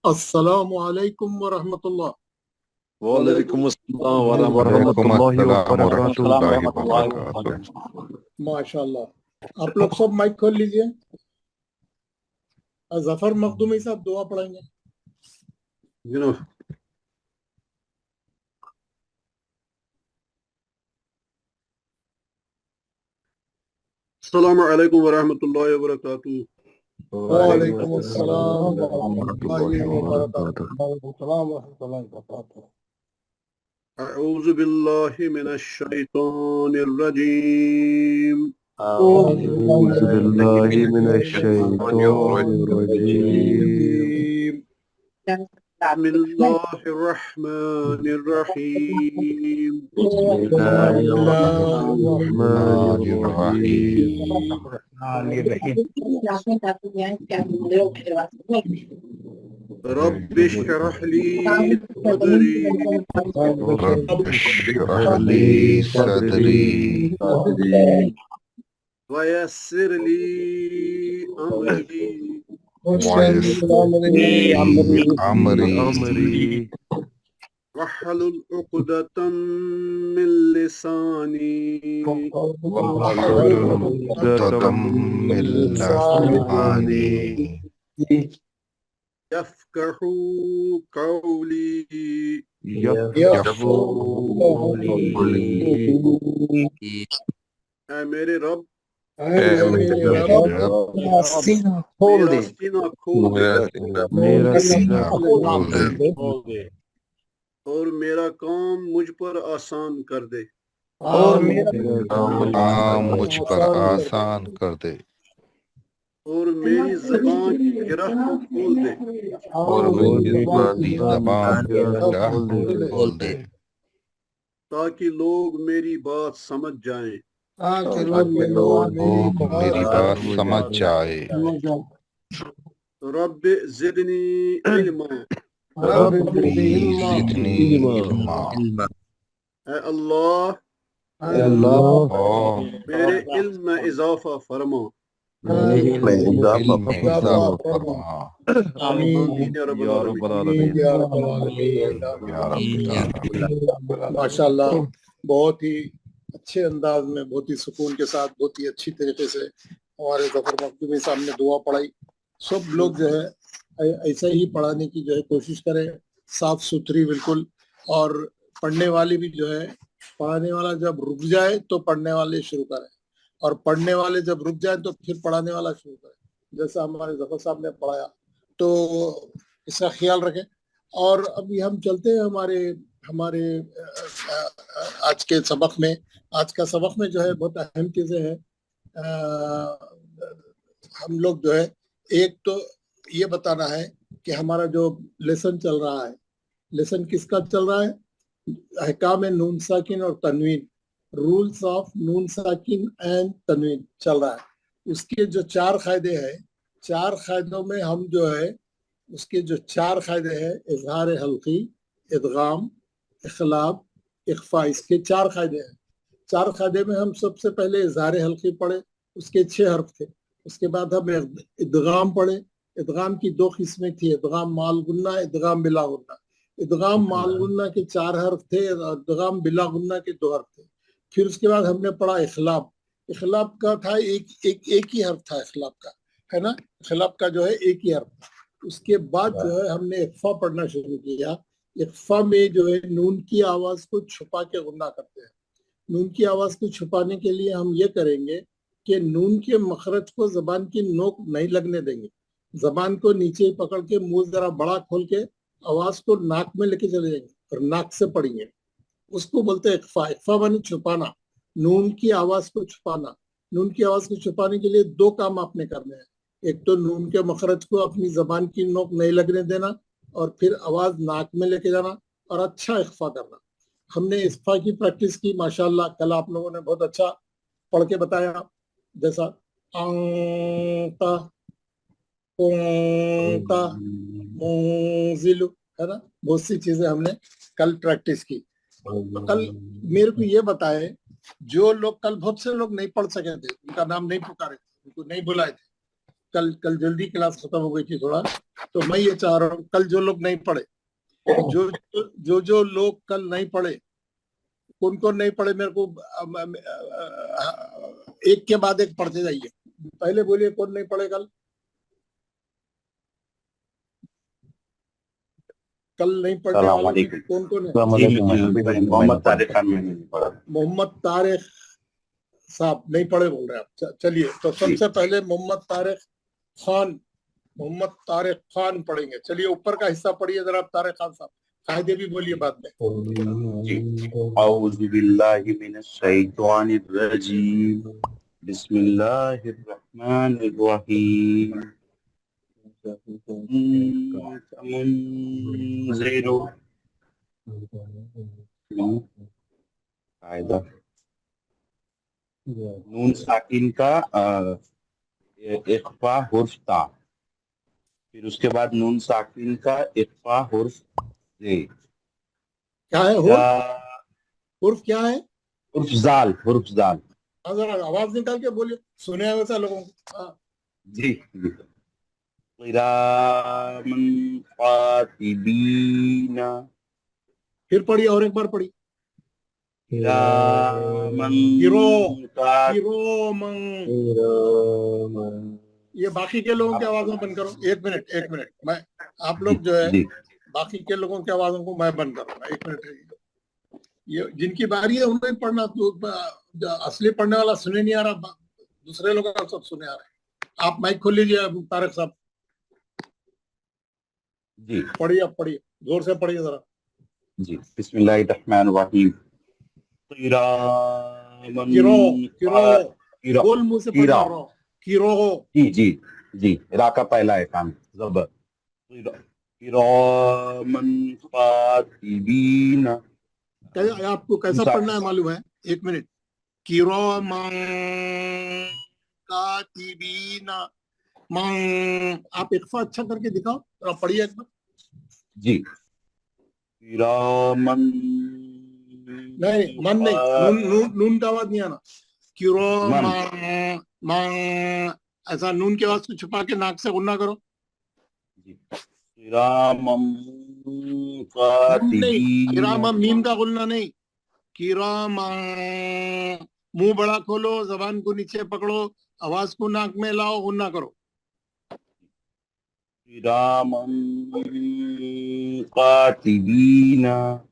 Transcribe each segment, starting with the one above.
السلام علیکم ورحمۃ اللہ۔ وعلیکم السلام ورحمۃ وعلیکم اللہ السلام وبرکاتہ۔ ورحمۃ اللہ وبرکاتہ۔ ماشاء اللہ، آپ لوگ سب مائک کھول لیجئے۔ ظفر مخدومی صاحب دعا پڑھیں گے۔ السلام علیکم ورحمۃ اللہ وبرکاتہ۔ وعلیکم السلام ورحمۃ اللہ وبرکاتہ۔ اعوذ باللہ من الشیطان الرجیم۔ اعوذ باللہ من الشیطان الرجیم۔ بسم اللہ الرحمن الرحیم۔ بسم اللہ الرحمن الرحیم۔ رب اشرح لی صدری رب اشرح لی صدری ویسر لی امری ویسر لی امری واحلل عقدۃ من لسانی واحلل عقدۃ من لسانی یفقہوا قولی۔ یفقہوا قولی۔ اے میرے رب، اے میرے رب، میرا سینہ کھول دے، میرا سینہ کھول دے اور میرا کام مجھ پر آسان کر دے، کام مجھ پر آسان کر دے، اور میری زبان کی گرہ کو کھول دے، اور میری زبان کی راہ کھول دے، تاکہ لوگ میری بات سمجھ جائیں۔ تاکہ لوگ میری بات سمجھ جائے۔ رب زدنی علما۔ ربی زدنی علما۔ اے اللہ، اوہ میرے علم میں اضافہ فرما۔ علم میں اضافہ فرما۔ آمین یا رب العالمین۔ یا رب العالمین۔ یا رب العالمین۔ ماشاء اللہ، بہت ہی اچھے انداز میں، بہت ہی سکون کے ساتھ، بہت ہی اچھی طریقے سے ہمارے ظفر مخدومی صاحب نے دعا پڑھائی۔ سب لوگ جو ہے ایسا ہی پڑھانے کی جو ہے کوشش کریں، صاف ستھری بالکل، اور پڑھنے والے بھی جو ہے، پڑھانے والا جب رک جائے تو پڑھنے والے شروع کریں، اور پڑھنے والے جب رک جائیں تو پھر پڑھانے والا شروع کریں، جیسا ہمارے ظفر صاحب نے پڑھایا۔ تو اس کا خیال رکھیں۔ اور ابھی ہم چلتے ہیں ہمارے آج کے سبق میں۔ آج کا سبق میں جو ہے بہت اہم چیزیں ہیں۔ ہم لوگ جو ہے ایک تو یہ بتانا ہے کہ ہمارا جو لیسن چل رہا ہے، لیسن کس کا چل رہا ہے؟ احکام نون ساکن اور تنوین، رولز آف نون ساکن اینڈ تنوین چل رہا ہے۔ اس کے جو 4 قاعدے ہیں، 4 قاعدوں میں ہم جو ہے، اس کے جو 4 قاعدے ہیں، اظہار حلقی، ادغام، اخلاب، اخفاء، اس کے 4 قاعدے ہیں۔ 4 قاعدے میں ہم سب سے پہلے اظہار حلقی پڑھے، اس کے 6 حرف تھے۔ اس کے بعد ہم ادغام پڑھے۔ ادغام کی 2 قسمیں تھی، ادغام مال غنہ، ادغام بلا غنہ۔ ادغام مال غنہ کے 4 حرف تھے، ادغام بلا غنہ کے 2 حرف تھے۔ پھر اس کے بعد ہم نے پڑھا اخلاب۔ اخلاب کا تھا ایک ہی حرف تھا، اخلاب کا ہے نا، اخلاب کا جو ہے ایک ہی حرف تھا۔ اس کے بعد جو ہے ہم نے اخفا پڑھنا شروع کیا۔ اخفا میں جو ہے نون کی آواز کو چھپا کے غنہ کرتے ہیں۔ نون کی آواز کو چھپانے کے لیے ہم یہ کریں گے کہ نون کے مخرج کو زبان کی نوک نہیں لگنے دیں گے، زبان کو نیچے پکڑ کے منہ ذرا بڑا کھول کے آواز کو ناک میں لے کے چلے جائیں گے اور ناک سے پڑھیں گے۔ اس کو بولتے ہیں اخفا۔ اخفا معنی چھپانا، نون کی آواز کو چھپانا۔ نون کی آواز کو چھپانے کے لیے 2 کام آپ نے کرنے ہیں۔ ایک تو نون کے مخرج کو اپنی زبان کی نوک نہیں لگنے دینا، اور پھر آواز ناک میں لے کے جانا اور اچھا اخفا کرنا۔ ہم نے اخفا کی پریکٹس کی ماشاءاللہ، کل آپ لوگوں نے بہت اچھا پڑھ کے بتایا، جیسا انتا، کونتا، منزل، ہے نا، بہت سی چیزیں ہم نے کل پریکٹس کی۔ کل میرے کو یہ بتائے، جو لوگ کل، بہت سے لوگ نہیں پڑھ سکے تھے، ان کا نام نہیں پکارے تھے، ان کو نہیں بلائے تھے، कल जल्दी क्लास खत्म हो गई थी थोड़ा, तो मैं ये चाह रहा हूँ कल जो लोग नहीं पढ़े, जो लोग कल नहीं पढ़े, कौन कौन नहीं पढ़े मेरे को एक के बाद एक पढ़ते जाइए। पहले बोलिए कौन नहीं पढ़े कल नहीं पढ़ने वाले कौन कौन है? मोहम्मद तारिक खान में नहीं पढ़ा। मोहम्मद तारिक साहब नहीं पढ़े बोल रहे हैं आप। चलिए, तो सबसे पहले मोहम्मद तारिक खान पढ़ेंगे। चलिए ऊपर का हिस्सा पढ़िए जरा तारिक खान साहब, कायदे भी बोलिए बाद में। औज़ु बिल्लाहि मिनश शैतानिर रजीम, बिस्मिल्लाहिर रहमानिर रहीम, मुंज़िरु कायदा नून साकिन का इख्फा हुर्फ ता, फिर उसके बाद नून साकिन का इख्फा हुर्फ जे, क्या है हुर्फ क्या है? हुर्फ जाल। जरा आवाज निकाल के बोलिए, सुने वैसा लोगों को। जी क़िरामन कातिबीना, फिर पढ़िए, और एक बार पढ़िए। क़िरामन ये बाकी के लोगों की आवाजों बंद करो। एक मिनट मैं, आप लोग जो है बाकी के लोगों की आवाजों को मैं बंद करूंगा। एक मिनट, ये जिनकी बारी है उन्हें पढ़ना, तो असली पढ़ने वाला सुने नहीं आ रहा, दूसरे लोग सब सुने आ रहे हैं। आप माइक खोल लीजिए तारक साहब जी, पढ़िए, आप पढ़िए, जोर से पढ़िए जरा जी। बिस्मिल्लाहिर्रहमानिर्रहीम, बोल मुंह से पढ़ रहा हूँ। जी रा का पहला है काम ज़बर, क़िरामन कातिबीना। आपको कैसा पढ़ना है मालूम है? एक मिनट, क़िरामन कातिबीना, आप इख्फा अच्छा करके दिखाओ, जरा पढ़िए एक बार। जी, क़िरामन नहीं, मन नहीं, नून का आवाज नहीं आना। क़िरामन, ऐसा नून के आवाज को छुपा के नाक से गुन्ना करो। क़िरामन कातिबीन, क़िरामन मीम का गुन्ना नहीं, क़िरामन। मुंह बड़ा खोलो, जबान को नीचे पकड़ो, आवाज को नाक में लाओ, गुन्ना करो। क़िरामन कातिबीना,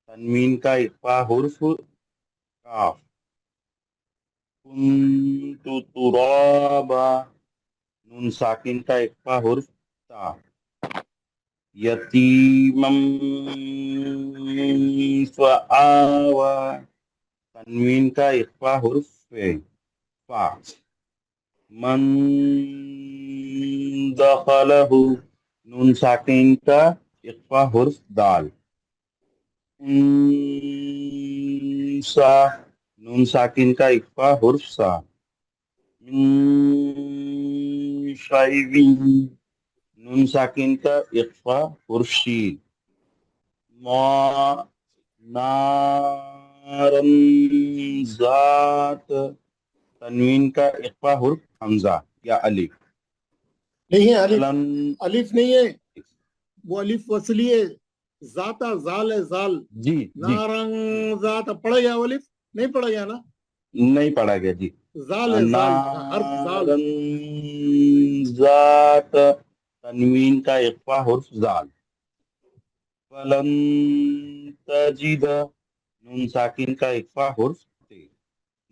तन्वीन का इख्फा हुर्फ काफ, कुन्तु तुराबा, नून साकिन का इख्फा हुर्फ ता, यतीमम फ़आवा, तन्वीन का इख्फा हुर्फ फा, मन दखलहु, नून साकिन का इख्फा हुर्फ दाल, सा, नून साकिन का इख्फा हुर्फ सा, शैविन, नून साकिन का इख्फा हुर्फ शीन, नारन ज़ात, तन्वीन का इख्फा हुर्फ हमजा या अलिफ। नहीं है अलिफ नहीं है, वो अलिफ वसली है, जाता जाल है, जाल। जी नारंग जात पढ़ा गया, अलिफ नहीं पढ़ा गया ना? नहीं पढ़ा गया जी। जाल है, जाल, हर्फ जाल। जात, तन्वीन का इख्फा हुर्फ जाल, फलन तजिद, नून साकिन का इख्फा हुर्फ ते।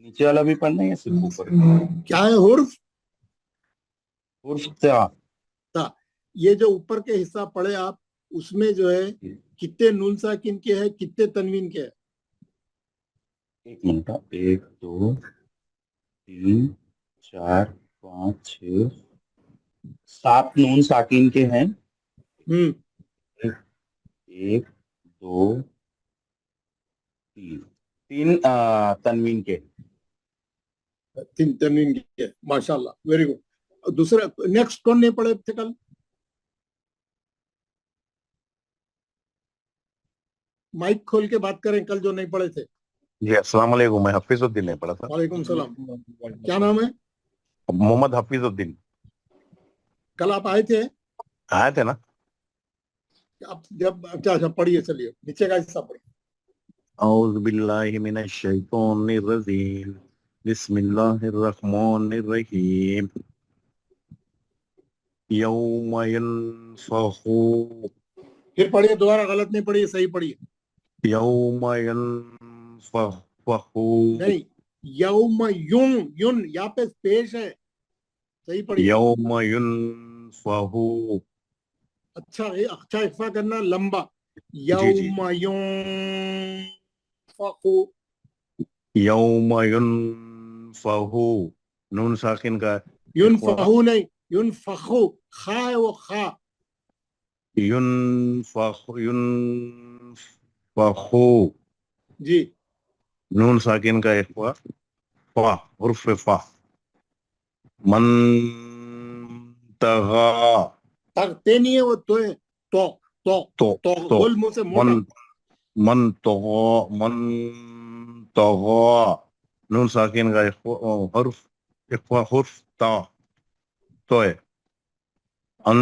नीचे वाला भी पढ़ना है, सिर्फ ऊपर क्या है? हुर्फ ता। ये जो ऊपर के हिस्सा पढ़े आप, उसमें जो है कितने नून साकिन के हैं, कितने तनवीन के हैं? एक मिनट, 1 2 3 4 5 6 7 नून साकिन के हैं। 1 2 3 तनवीन के, 3 तनवीन के, माशाल्लाह, वेरी गुड। दूसरा नेक्स्ट कौन नहीं पढ़े थे कल? माइक खोल के बात करें, कल जो नहीं पढ़े थे। जी अस्सलाम वालेकुम, मैं हफीजुद्दीन नहीं पढ़ा था। वालेकुम सलाम। क्या नाम है? मोहम्मद हफीजुद्दीन। कल आप आए थे? آئے تھے نا. आप जब अच्छा पढ़िए, चलिए नीचे का हिस्सा पढ़िए. أعوذ بالله من الشيطان الرجيم بسم الله الرحمن الرحيم يوم ينفخ फिर पढ़िए, दोबारा गलत नहीं पढ़िए, सही पढ़िए. يوم ينفخ नहीं, यौम युन यहाँ पे पेश है, सही पढ़िए. يوم ينفخ अच्छा इख्फा करना लंबा. जी. यौम युनफखु. يوم ينفخ نون ساکن کا युनफहु नहीं, युनफखु. खा है वो, खा. ينفخ जी. نون ساکن کا اخوا فا حرف فا من طغى तगते नहीं है वो, तो है तो तो बोल मुंह से मोटा. من طغى نون ساکن کا اخوا حرف تا تو ہے ان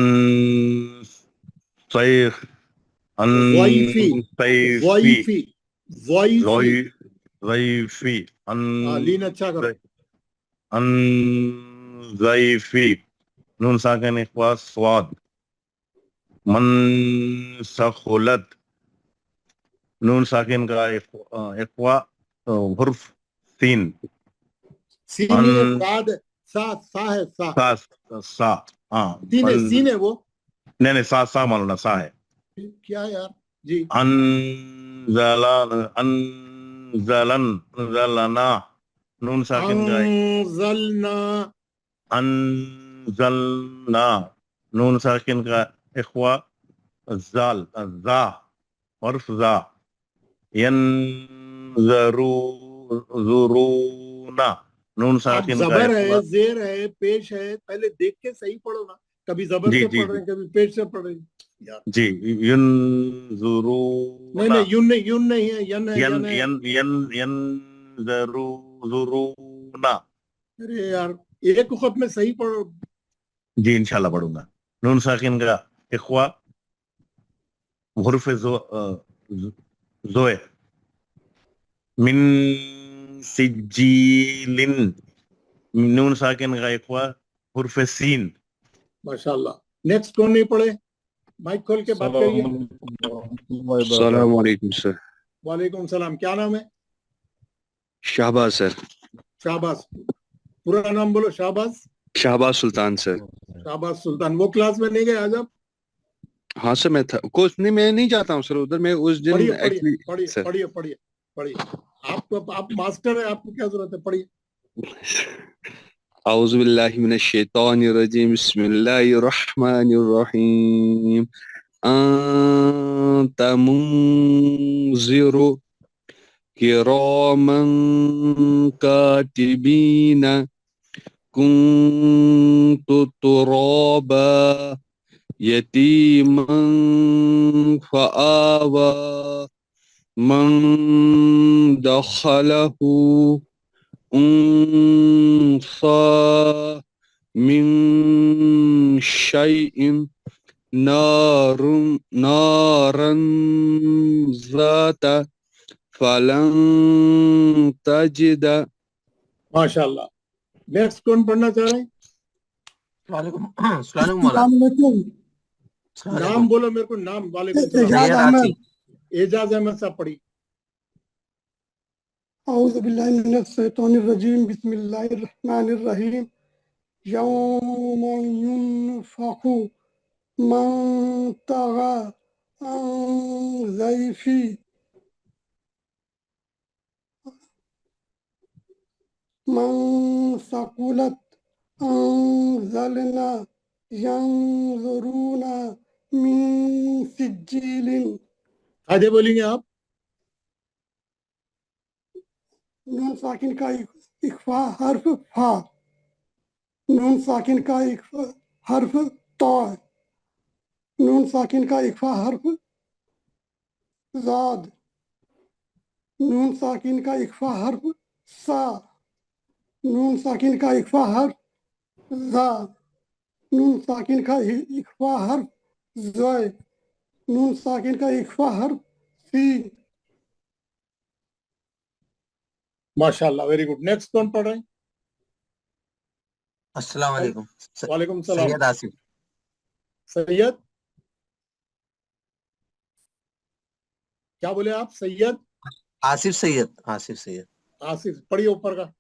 صیخ ان ضعیفی. صیفی ضعیفی. ضعیفی لین اچھا کرو. ان ضعیفی نون ساکن اخوا سواد من ثقلت نون ساکن کا اخوا حرف سین سین ہے, صاد ہے, سا ہے, سا ہاں سین ہے وہ. نہیں سا مولانا سا ہے. کیا یار. جی. انزلنا نون ساکن کا انزلنا نون ساکن کا اخوا زال زا حرف زا ینظرون نون ساکن کا زبر ہے, زیر ہے, پیش ہے, پہلے دیکھ کے صحیح پڑھو نا. کبھی زبر سے پڑھ رہے ہیں, کبھی پیش سے پڑھ رہے ہیں. جی ینظرون نہیں یون نہیں ہے, ین ہے. ینظرون ارے یار ایک وقت میں صحیح پڑھو. جی انشاءاللہ پڑھوں گا. نون ساکن کا اخوا حرف زوئے من سجیل نون ساکن کا اخوا حرف سین. ماشاءاللہ. نیکسٹ کون نہیں پڑھے؟ مائک کھول کے بات کریے. السلام علیکم سر. وعلیکم السلام. کیا نام ہے؟ شہباز سر. شہباز. پورا نام بولو. شہباز سلطان سر. شہباز سلطان. وہ کلاس میں نہیں گئے آج آپ؟ ہاں سر میں تھا کچھ نہیں, میں نہیں جاتا ہوں سر ادھر. میں اس دن پڑھیے. آپ ماسٹر ہیں, آپ کو کیا ضرورت ہے, پڑھیے. اعوذ باللہ من الشیطان الرجیم بسم اللہ الرحمن الرحیم انت منذر کراما کاتبین کنت ترابا یتیما فآوى من دخله انصى من شيء نارا ذات فلن تجد. ماشاء اللہ. نیکسٹ کون پڑھنا چاہ رہے ہیں؟ نام بولو میرے کو. نام. وعلیکم السلام. اعجاز احمد صاحب پڑھی. اعوذ باللہ من الشیطان الرجیم بسم اللہ الرحمن الرحیم یوم ينفخ من طغى ضعیفی من ثقلت انزلنا ينظرون من سجیل. آگے بولیں گے آپ. نون ساکن کا اخفا حرف فا. نون ساکن کا اخفا حرف تا. نون ساکن کا اخفا حرف زاد. نون ساکن کا اخفا حرف سا. نون ساکن کا اخفا حرف زا. नून साकिन का इख्फा हर्फ ज़ाय, नून साकिन का इख्फा हर्फ सीन। माशाल्लाह, वेरी गुड। नेक्स्ट कौन पढ़ रहे हैं? अस्सलाम वालेकुम। वालेकुम सलाम। सैयद आसिफ। सैयद, क्या बोले आप? सैयद आसिफ सैयद। आसिफ सैयद। आसिफ, पढ़िए ऊपर का।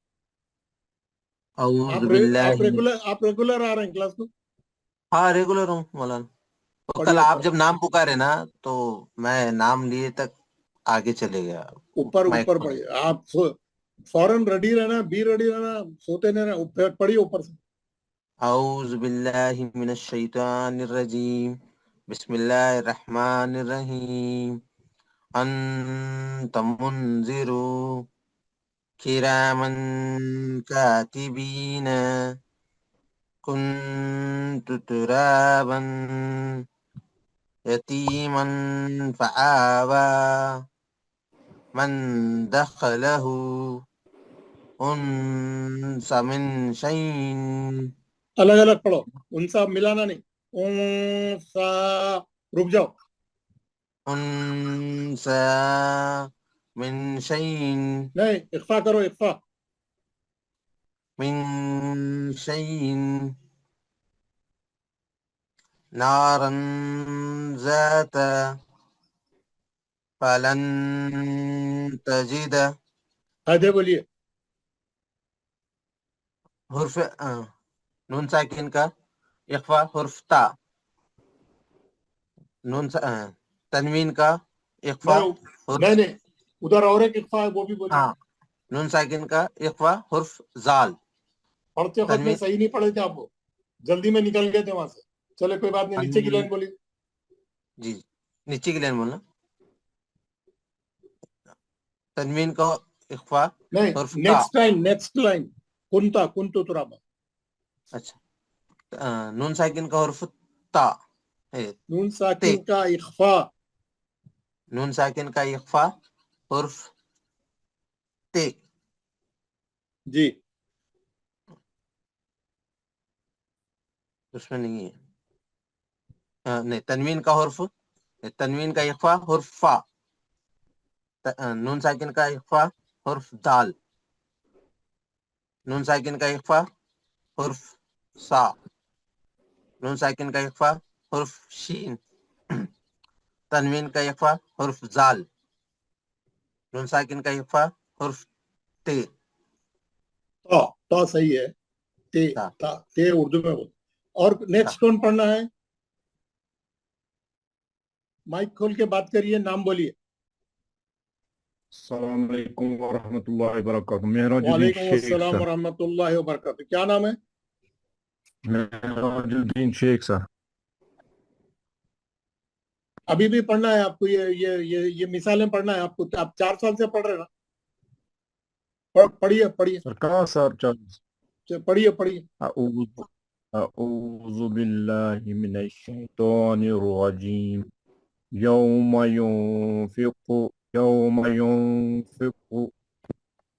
औज़ु बिल्लाहि। आप रेगुलर आ रहे हैं क्लास में? हाँ रेगुलर हूँ मौलाना। तो कल पढ़िए आप ऊपर जब नाम पुकारे ना तो मैं नाम लिए तक आगे चले गया। ऊपर माइक ऊपर पर। पढ़िए आप। फौरन रेडी रहना, बी रेडी रहना, सोते नहीं रहना। पढ़िए ऊपर से। औज़ु बिल्लाहि मिनश शैतानिर रजीम। बिस्मिल्लाहिर रहमानिर रहीम। अंतम मुनज़िरु किरामन कातिबीन कुन्तु तुराबन यतीमन फआवा من دخله أنس من شيء अलग अलग पढ़ो, उनसा मिलाना नहीं। उनसा, रुक जाओ। أنس من شيء नहीं, इख्फा करो, इख्फा। من شيء نارا ذات فلن تجد हादे बोलिए। حرف نون ساکن کا اخفا حرف تا نون تنوین کا اخفا حرف नहीं नहीं, उधर और एक इख्फा है, वो भी बोलिए। ہاں نون ساکن کا اخفا حرف زال पढ़ते वक्त में تنوین सही नहीं पढ़े थे आप, वो जल्दी में निकल गए थे वहां से। चले कोई बात नहीं, नीचे की लाइन बोलिए। جی نیچے کی لائن بولنا تنوین کا اخفا नहीं, حرف تا नेक्स्ट लाइन कुंता कुंतु तुराबा। اچھا نون ساکن کا حرف تا ہے नून تے साकिन का इख्फा। نون ساکن کا اخفا حرف تے जी, اس میں نہیں ہے نہیں تنوین کا حرف تنوین کا اخفا حرف فا نون ساکن کا اخفا حرف دال نون ساکن کا اخفا حرف سا نون ساکن کا اخفا حرف شین تنوین کا اخفا حرف زال نون ساکن کا اخفا حرف تے तो सही है। تا ते उर्दू में बोल। और नेक्स्ट कौन पढ़ना है? माइक खोल के बात करिए, नाम बोलिए। अस्सलाम वालेकुम वरहमतुल्लाहि वबरकातुहू। मेहराजुद्दीन वालेकुम शेख अस्सलाम सर। वरहमतुल्लाहि वबरकातुहू। क्या नाम है? मेहराजुद्दीन शेख सर। अभी भी पढ़ना है आपको? ये मिसालें पढ़ना है आपको? आप 4 साल से पढ़ रहे हैं ना? पढ़िए पढ़िए सर कहाँ सर पढ़िए पढ़िए। अऊज़ु बिल्लाहि मिनश शैतानिर रजीम। यौम युनफिकु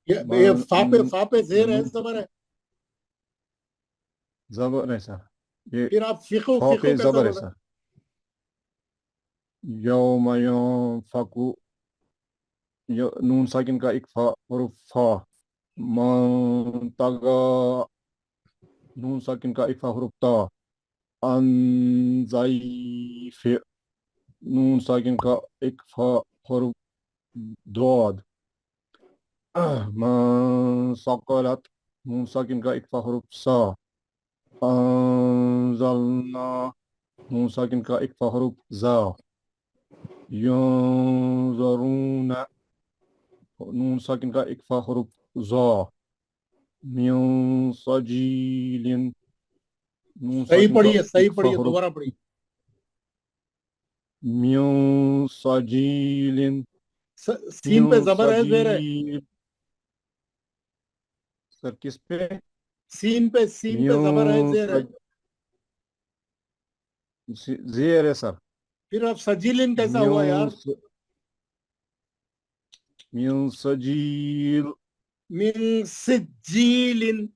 ये फा पे जेर है, जबर है? जबर है सर। ये फिर आप फिको फा पे कैसा जबर बोल है रहे हैं? सर। यौम युनफकु नून साकिन का एक फा हरुफ फा मन तगा नून साकिन का एक फा हरुफ ता अनज़ाइफ नून साकिन का एक फा हरुफ दाद मन सकलत नून साकिन का एक फा हरुफ सा अंज़लना नून साकिन का एक फा हरुफ जा यंज़रून नून साकिन का एक फा हरुफ जा मिन सजीलिन नून सही साकिन का पढ़िए, सही एक फा पढ़िए, हरुफ दोबारा पढ़िए। मिन सजीलिन सीन पे जबर है, जेर है? सजील सर किस पे सीन पे जबर है, जेर है? जेर है सर। फिर अब सजीलिन कैसा हुआ यार? मिन सजील मिन सिजीलिन।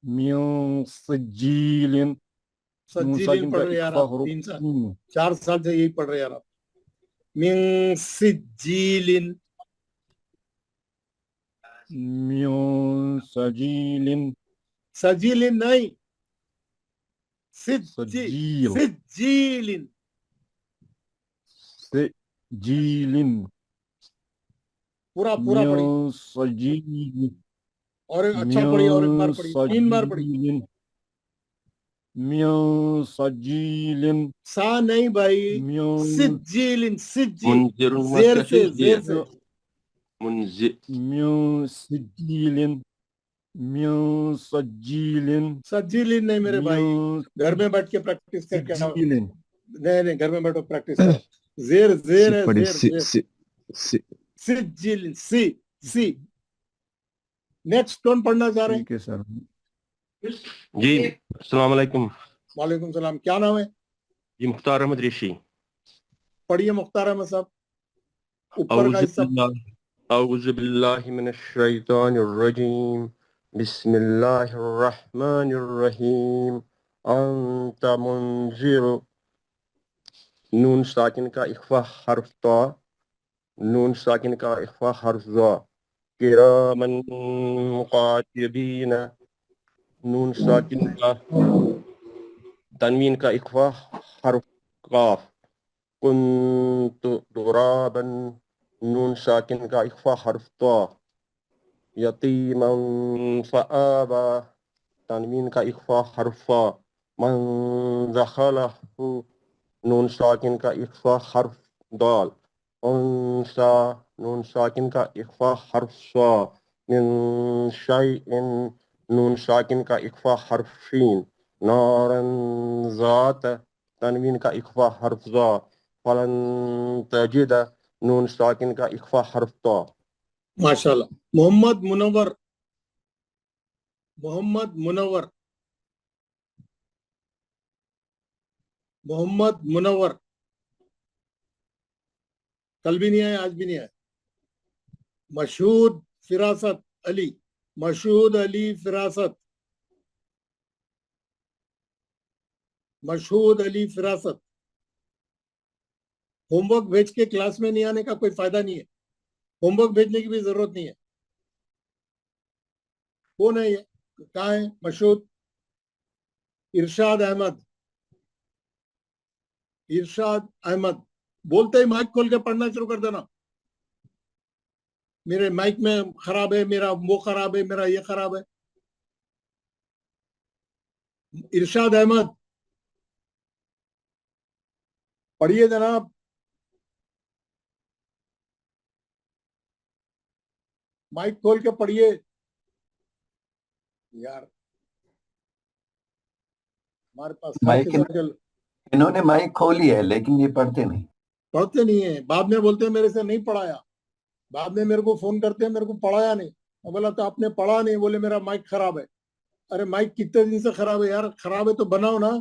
من سجیل نون سجیلین ساکن پڑھ کا رہے یار اخفا آپ، حروف 4 سال سے یہی پڑھ رہے یار آپ. من سجیلن، من سجیل سجیلن نہیں، سجیل سجیلن. سجیل پورا پڑھی، من سجیل اور اچھا پڑھی، اور ایک بار پڑھی، 3 بار پڑھی. سجیل من سجیل سا نہیں بھائی، من سجیلن، سجی، منذر زیر سے، زیر سے. منذر من سجیل من سجیل سجیلن نہیں میرے بھائی، من گھر میں بیٹھ کے پریکٹس کر کے آؤ. سجیل نہیں گھر میں بیٹھو پریکٹس کرو. زیر زیر ہے، پڑھے زیر زیر. سجیلن، سی. نیکسٹ کون پڑھنا چاہ رہے ہیں؟ ٹھیک ہے سر. جی السلام علیکم. وعلیکم السلام. کیا نام ہے؟ جی مختار احمد ریشی. پڑھیے مختار احمد صاحب، اوپر کا حصہ. اعوذ باللہ من الشیطان الرجیم. بسم اللہ الرحمن الرحیم. انت منذر. نون ساکن کا اخفا حرف تا، نون ساکن کا اخفا حرف ذا. کرامن مقاتبین. نون ساکن کا تنوین کا اخفا حرف قاف. کنت ترابا. نون ساکن کا اخفا حرف طا. یتیما فآبا. تنوین کا اخفا حرف فا. من دخلہ. نون ساکن کا اخفا حرف دال. انسا. نون ساکن کا اخفا حرف صا. من شیء. نون ساکن کا اخفا حرف شین. نارا ذات. تنوین کا اخفا حرف ذا. فلن تجد. نون ساکن کا اخفا حرف تا. ماشاءاللہ. محمد منور، محمد منور، محمد منور. کل بھی نہیں آئے، آج بھی نہیں آئے. مشہود فراست علی، مشہود علی فراست، مشہود علی فراست. ہوم ورک بھیج کے کلاس میں نہیں آنے کا کوئی فائدہ نہیں ہے. ہوم ورک بھیجنے کی بھی ضرورت نہیں ہے. کون ہے یہ؟ کہاں ہے مشہود؟ ارشاد احمد، ارشاد احمد. بولتے ہی مائک کھول کے پڑھنا شروع کر دینا. میرے مائک میں خراب ہے، میرا وہ خراب ہے، میرا یہ خراب ہے. ارشاد احمد پڑھیے جناب. مائک کھول کے پڑھیے یار. ہمارے پاس کافی سارے انہوں نے مائک کھولی ہے لیکن یہ پڑھتے نہیں. پڑھتے نہیں ہیں. بعد میں بولتے ہیں میرے سے نہیں پڑھایا. بعد میں میرے کو فون کرتے ہیں میرے کو پڑھایا نہیں. میں بولا تو آپ نے پڑھا نہیں. بولے میرا مائک خراب ہے. ارے مائک کتنے دن سے خراب ہے یار؟ خراب ہے تو بناؤ نا.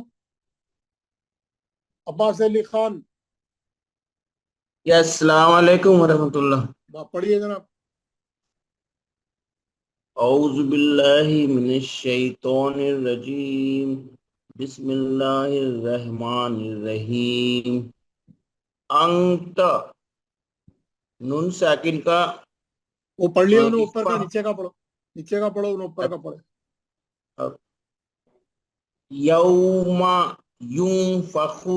عباس علی خان السلام علیکم ورحمۃ اللہ. پڑھیے جناب. اعوذ باللہ من الشیطان الرجیم. بسم اللہ الرحمن الرحیم. انت. نون ساکن کا وہ پڑھ لیا انہوں. اوپر کا نیچے کا پڑھو، نیچے کا پڑھو انہوں، اوپر کا پڑھو. یوم ینفخ.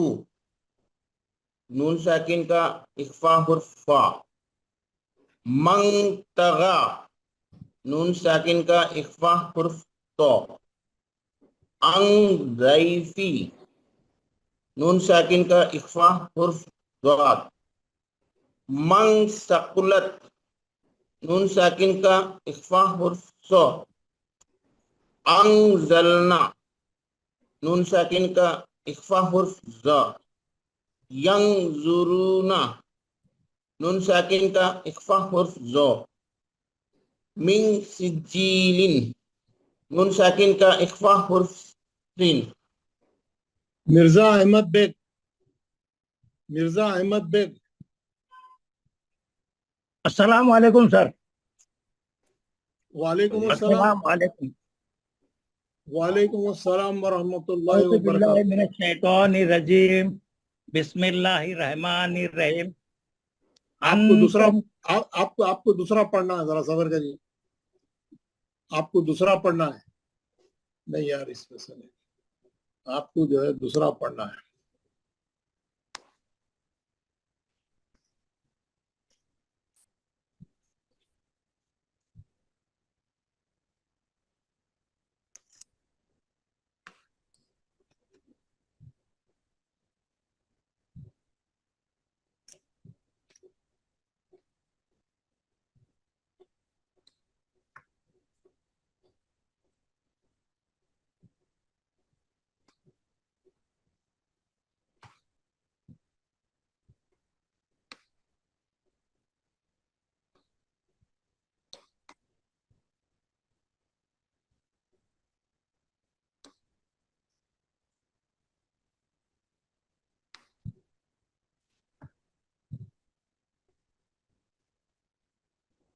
نون ساکن کا اخفا حرف فا. من تغا. نون ساکن کا اخفا حرف تو. ان ضیفی. نون ساکن کا اخفا حرف ضاد. من ثقلت. نون ساکن کا اخفا حرف صا. انزلنا. نون ساکن کا اخفا حرف ذا. ینظرون. نون ساکن کا اخفا حرف ذا. من سجیل. نون ساکن کا اخفا حرف سین. مرزا احمد بیگ، مرزا احمد بیگ. السلام علیکم سر. وعلیکم السلام. السلام علیکم. वालेकुम अस्सलाम वरहमतुल्लाहि औज़ु बिल्लाहि वबरकातुहू। मिनश शैतानिर रजीम बिस्मिल्लाहिर रहमानिर रहीम आपको दूसरा अंतम आपको दूसरा पढ़ना है, जरा सबर करिए, आपको दूसरा पढ़ना है। नहीं यार, इसमें से नहीं, आपको जो है दूसरा पढ़ना है।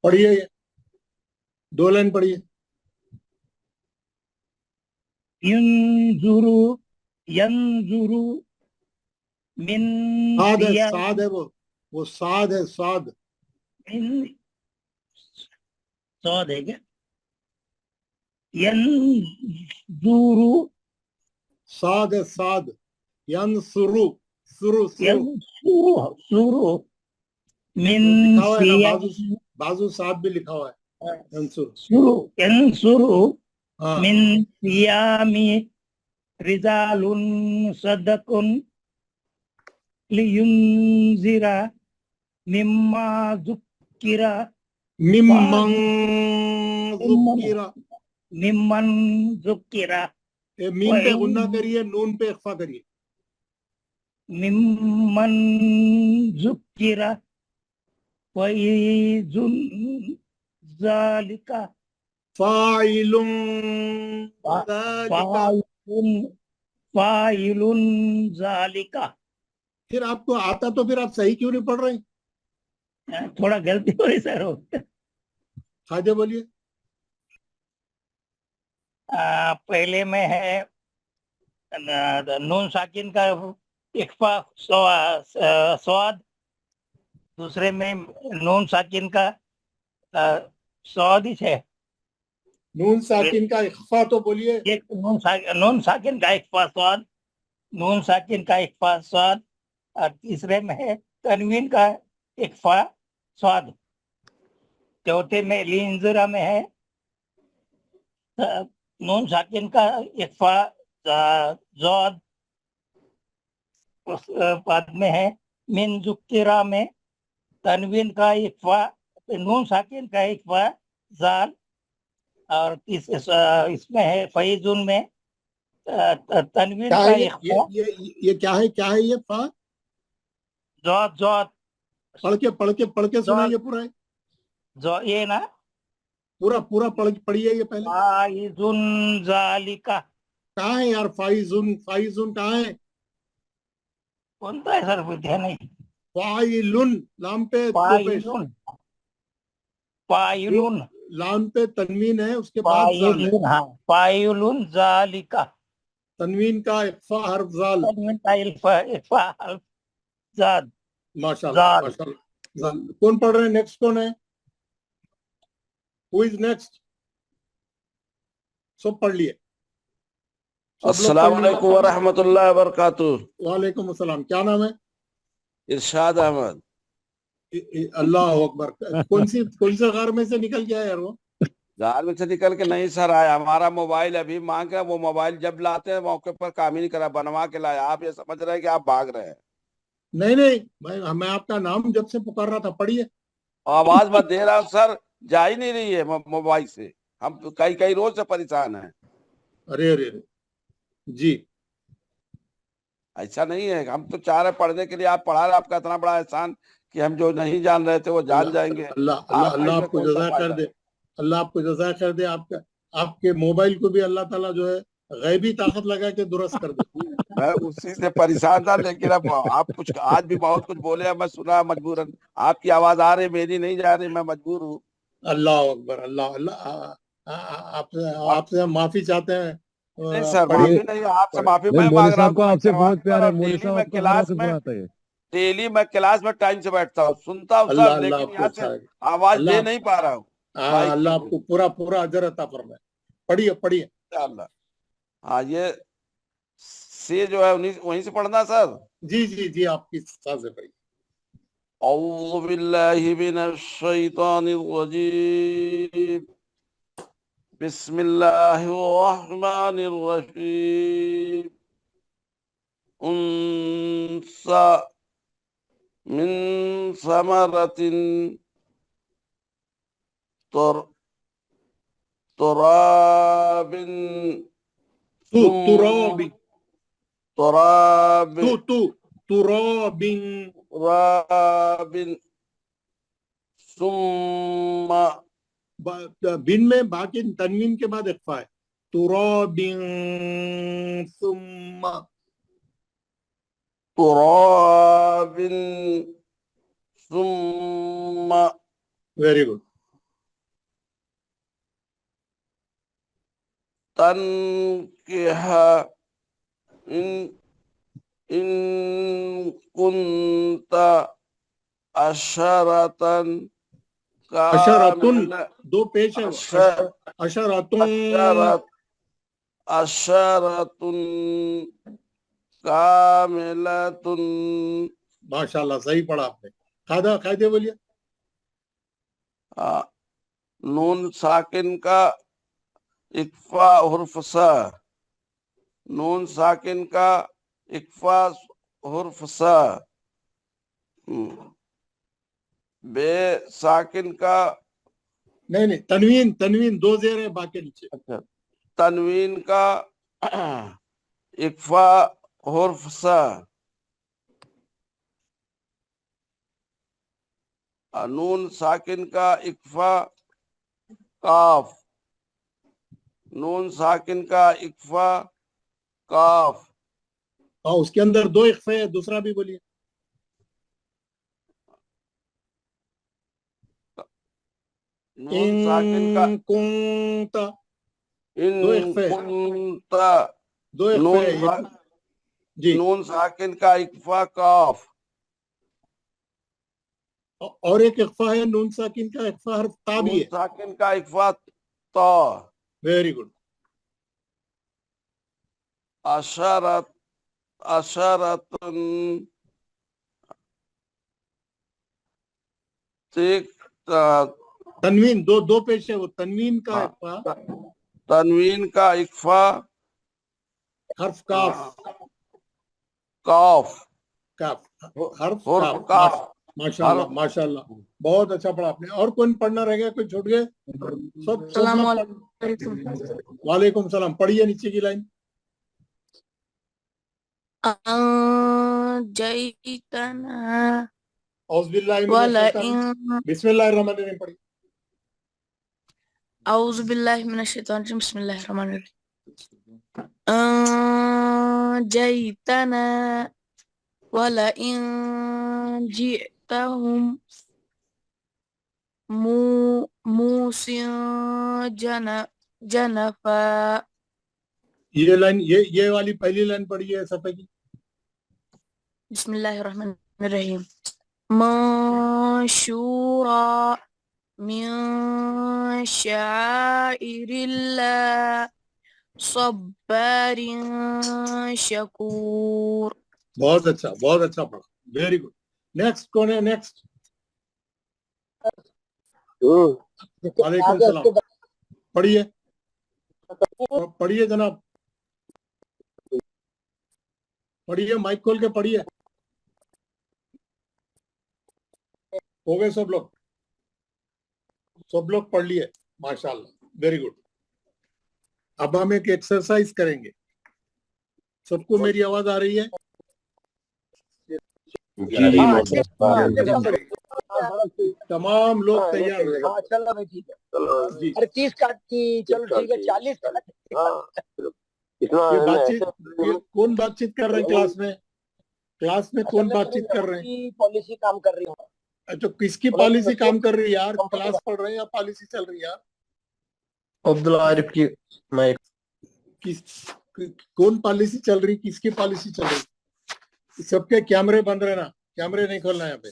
पढ़िए, ये 2 लाइन पढ़िए। यंजुरु यंजुरु मिन साद है, सिया साद है, वो साद है, साद। मिन सौद है क्या? यंजुरु साद है, साद। यंसुरु, सुरु सुरु यंजुरु सुरु मिन लिखा हुआ है ना, सिया बाजू साद भी लिखा हुआ है। यंसुरु, सुरु यंजुरु हाँ, मिन सियामी रिजालुन सदकुन लियुनजिरा मिम्मा जुक्किरा मिम्मन ज़ुक्किरा। मिम्मन जुक्किरा ये मीम पे गुन्ना करिए, नून पे इख्फा करिए। मिम्मन जुक्किरा वईजुन ज़ालिका फाइलुन ज़ालिका। फाइलुन ज़ालिका। फिर आपको आता तो फिर आप सही क्यों नहीं पढ़ रहे? थोड़ा गलती हो रही सर। खाजे बोलिए। पहले में है नून साकिन का इख्फा स्वाद, दूसरे में नून साकिन का स्वाद ही है। नून साकिन का इख्फा तो बोलिए। एक नून साकिन का इख्फा स्वाद, नून साकिन का इख्फा स्वाद, और तीसरे में है तनवीन का इख्फा स्वाद, चौथे में लिंजुरा में है नून साकिन का इख्फा ज़ाद, उस बाद में है मिन जुक्किरा में तनवीन का इख्फा, नून साकिन का इख्फा ज़ाल, और इसमें है फैजुन में तनवीन क्या का है इख्फा ये क्या है, क्या है ये फा? ज़ाद ज़ाद पढ़ के सुनाइए पूरा, जो ये ना पूरा पढ़िए ये पहले। फाइजुन ज़ालिका। कहाँ है यार फाइजुन? फाइजुन कहाँ है? कौन सा है सर, बुद्धि नहीं। फाइलुन, लाम पे दो पेश, फाइलुन फाइलुन लाम पे तनवीन है, उसके बाद जाल है। फाइलुन, हाँ फाइलुन ज़ालिका, तनवीन का इख्फा हर्फ जाल। तनवीन का इख्फा हर्फ ज़ाद। माशाल्लाह माशाल्लाह। जाल। कौन पढ़ रहे हैं? नेक्स्ट कौन है? Who is next? सब पढ़ लिए? अस्सलाम वालेकुम व रहमतुल्लाहि व बरकातुहू। वालेकुम अस्सलाम। क्या नाम है? इरशाद अहमद। अल्लाह अकबर। कौन से घर में से निकल गया यार वो? घर में से निकल के नहीं सर आया। हमारा मोबाइल अभी मांग रहा, वो मोबाइल जब लाते हैं मौके पर काम ही नहीं करा, बनवा के लाया। आप ये समझ रहे हैं कि आप भाग रहे हैं। नहीं मैं आपका नाम जब से पुकार रहा था। पढ़िए। आवाज मत दे रहा हूँ सर, जा ही नहीं रही है मोबाइल से। हम कई रोज से परेशान हैं। अरे जी, ऐसा नहीं है, हम तो चाह रहे पढ़ने के लिए, आप पढ़ा रहे। आपका इतना बड़ा एहसान कि हम जो नहीं जान रहे थे वो जान जाएंगे। अल्लाह आपको जज़ा कर दे। अल्लाह आपको जज़ा कर दे। आपके मोबाइल को भी अल्लाह ताला जो है गैबी ताकत लगा के दुरुस्त कर दे। मैं उसी से परेशान था, लेकिन अब आप कुछ आज भी बहुत कुछ बोले, मैं सुना मजबूरन। आपकी आवाज आ रही, मेरी नहीं जा रही, मैं मजबूर हूँ। अल्लाह अकबर। अल्लाह आपसे हम माफी चाहते हैं नहीं सर, पढ़िए माफी नहीं, आपसे माफी नहीं, मैं मौलवी मांग रहा साहब हूँ को कि मैं आपसे करवा बहुत प्यार है, नहीं मौलवी पा रहा हूँ। साहब मैं आपका हर क्लास वक्त में पढ़ाते हैं। डेली मैं क्लास में टाइम से बैठता हूँ, सुनता हूँ अल्लाह सर, अल्लाह लेकिन आपको यहाँ से अच्छा आवाज दे अल्लाह नहीं पा रहा हूँ माइक अल्लाह के आपको पूरा पूरा अजर अता फरमाए। पढ़िए पढ़िए। लिए। हाँ, ये से जो है वहीं से पढ़ना सर। जी जी जी, आपकी साथ से पढ़िए। औज़ु बिल्लाहि मिनश शैतानिर रजीम, बिस्मिल्लाहिर रहमानिर रहीम। उनसा मिन समरतिन तुराबिन तुराबिन तुराबिन तुराबिन सुम्मा बिन में बाकी तनवीन के बाद इख्फा है। तुराबिन सुम्मा तुराबिन सुम्मा। Very good. तनकिहा इन इन कुंता अशरतन अशरतुन कामिल दो पेश है। अशरतुन अशरतुन कामिलतुन। माशाल्लाह, सही पढ़ा आपने। कायदे बोलिए। नून साकिन का इक्फा हुर्फ सा, नून साकिन का इक्फा हुर्फ सा, बे साकिन का नहीं नहीं, तनवीन तनवीन दो जेर है बाकी नीचे। अच्छा, तनवीन का इक्फा हुर्फ सा, नून साकिन का इक्फा काफ, नून साकिन का इक्फा काफ। हाँ, उसके अंदर दो इख्फे है, दूसरा भी बोलिए। नून साकिन का कुंता इन दो इख्फे कुंता, दो इख्फे है जी। नून साकिन का इक्फा काफ, और एक इख्फा है नून साकिन का इख्फा हर्फ ता भी नून है। साकिन का इक्फा ता। Very good. अशरत अशरतन तनवीन दो पेश है, वो तनवीन का इख्फा, तनवीन का इक्फा हर्फ काफ काफ हर्फ काफ काफ। माशाल्लाह माशाल्लाह, बहुत अच्छा पढ़ा आपने। और कौन पढ़ना रह गया? कोई छूट गए? सब वालेकुम सलाम। पढ़िए नीचे की लाइन। बिस्मिल्लाहिर्रहमानिर्रहीम पढ़िए। औज़ु बिल्लाहि मिनश शैतानिर रजीम, बिस्मिल्लाहिर्रहमानिर्रहीम। जैतना वला इन जितहुम मूसिन जनफा। ये लाइन, ये वाली पहली लाइन पढ़िए सफे की। बिस्मिल्लाहिर्रहमानिर्रहीम। मंशूरा मिन शाइरिल्लाह सब्बारिन शकूर। बहुत अच्छा पढ़ा, वेरी गुड। नेक्स्ट कौन है? नेक्स्ट वालेकुम सलाम। पढ़िए पढ़िए जनाब, पढ़िए, माइक खोल के पढ़िए। हो गए सब लोग पढ़ लिए, माशाल्लाह, वेरी गुड। अब हम एक एक्सरसाइज करेंगे। सबको मेरी आवाज आ रही है? तमाम लोग तैयार हैं? ठीक है, चलो 30 काट की, चलो ठीक है 40 ये बातचीत, कौन बातचीत कर रहे हैं क्लास में कौन बातचीत कर रहे हैं? पॉलिसी काम कर रही हूँ। अच्छा, किसकी पॉलिसी काम कर रही है यार? क्लास पढ़ रहे हैं या पॉलिसी चल रही है यार? अब्दुल आरिफ की माइक। कौन पॉलिसी चल रही, किसकी पॉलिसी चल रही? सबके कैमरे बंद रहना, कैमरे नहीं खोलना यहाँ पे,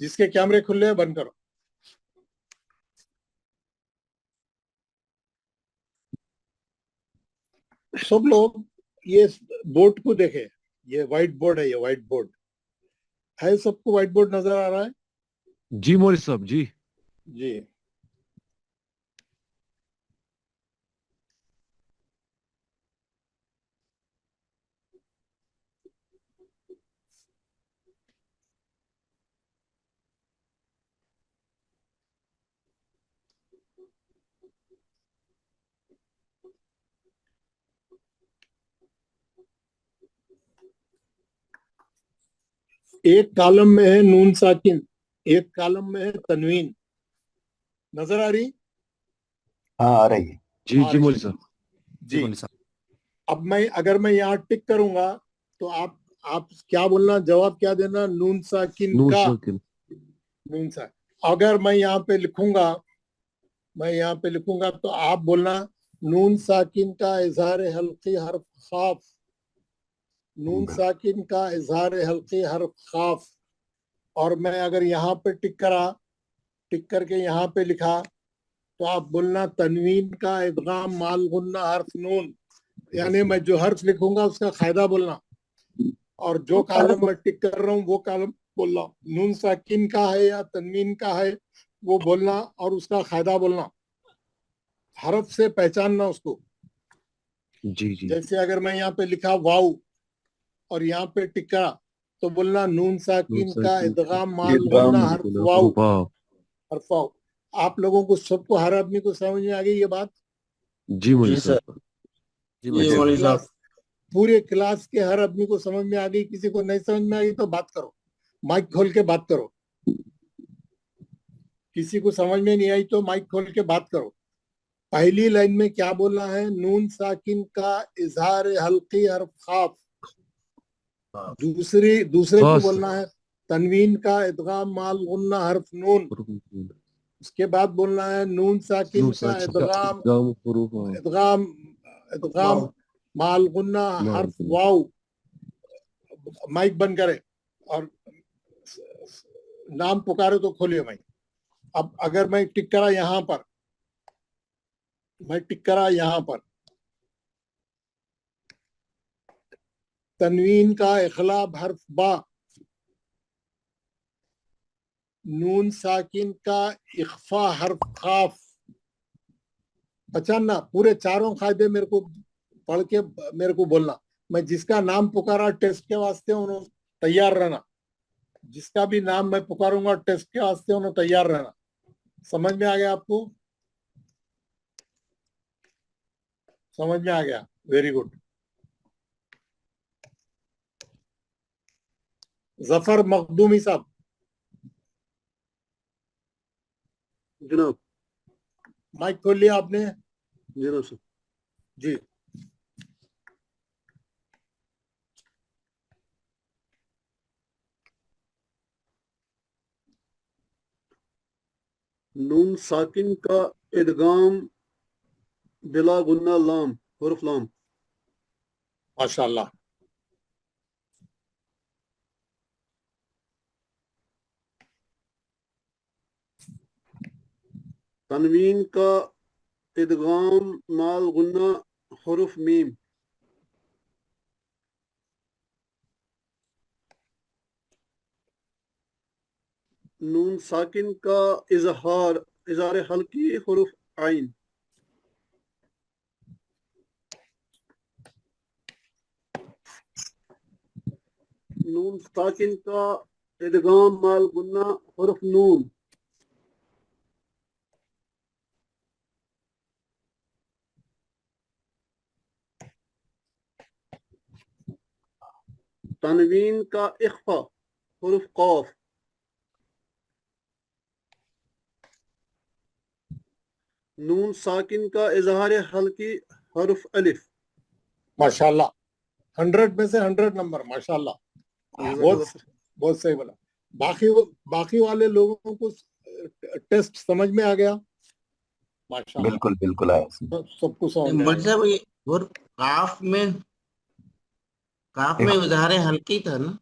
जिसके कैमरे खुले हैं बंद करो। सब लोग ये बोर्ड को देखे, ये व्हाइट बोर्ड है, ये व्हाइट बोर्ड है, सबको व्हाइट बोर्ड नजर आ रहा है? जी मौलवी साहब जी। जी। एक कॉलम में है नून साकिन, एक कॉलम में है तनवीन, नजर आ रही? हाँ आ रही है। जी जी मौलवी साहब। जी। अब मैं अगर मैं यहाँ टिक करूंगा तो आप क्या बोलना, जवाब क्या देना? नून साकिन नून का, साकिन। नून सा। अगर मैं यहाँ पे लिखूंगा, मैं यहाँ पे लिखूंगा तो आप बोलना नून साकिन का इजहार हल्की हर्फ खाफ, नून साकिन का इजहार हल्की हर्फ खाफ। और मैं अगर यहाँ पे टिक करके यहाँ पे लिखा तो आप बोलना तनवीन का इदगाम माल गुन्ना हर्फ नून, यानी मैं जो हर्फ लिखूंगा उसका कायदा बोलना, और जो कॉलम में टिक कर रहा हूँ वो कॉलम बोलना। नून साकिन का है या तनवीन का है वो बोलना और उसका कायदा बोलना, हर्फ से पहचानना उसको। जी जी। जैसे अगर मैं यहाँ पे लिखा वाव और यहाँ पे टिक करा तो बोलना नून साकिन का इदगाम माल गुन्ना हर्फ वाव, हर्फ वाव। आप लोगों को सबको, हर आदमी को समझ में आ गई ये बात? जी मौलवी साहब। पूरे क्लास के हर आदमी को समझ में आ गई? किसी को नहीं समझ में आ गई तो बात करो, माइक खोल के बात करो। किसी को समझ में नहीं आई तो माइक खोल के बात करो। पहली लाइन में क्या बोलना है? नून साकिन का इजहार हल्की हर्फ खाफ। दूसरे को बोलना है तनवीन का इदगाम माल गुन्ना हर्फ नून। उसके बाद बोलना है नून साकिन का इदगाम माल गुन्ना हर्फ वाव। माइक बंद करे और नाम पुकारे तो खोलिए माइक। अब अगर मैं टिक करा यहाँ पर, मैं टिक करा यहाँ पर, तनवीन का इखलाब हर्फ बा, नून साकिन का इख्फा हर्फ खाफ। पहचानना, पूरे चारों कायदे मेरे को पढ़ के मेरे को बोलना। मैं जिसका नाम पुकारा टेस्ट के वास्ते उन्होंने तैयार रहना, जिसका भी नाम मैं पुकारूंगा टेस्ट के वास्ते उन्होंने तैयार रहना। समझ में आ गया आपको? समझ में आ गया? Very good. जफर मखदूमी साहब। जनाब माइक खोल लिया आपने? जनाब सर। जी। नून साकिन का इदगाम बिला गुन्ना लाम, हुर्फ लाम। माशाल्लाह। तनवीन का इदगाम माल गुन्ना हुर्फ मीम। नून साकिन का इजहार हल्की हुर्फ आइन। नून साकिन का इदगाम माल गुन्ना हुर्फ नून। तनवीन का इख्फा हुर्फ कौफ। नून साकिन का इजहार हल्की हर्फ अलिफ। माशाल्लाह, 100 में से 100 नंबर, माशाल्लाह। बहुत सही बोला। बाकी वाले लोगों को टेस्ट समझ में आ गया? माशाल्लाह बिल्कुल बिल्कुल आया सबको समझ में मौलवी आया। साहब ये और काफ में इजहार हल्की था ना?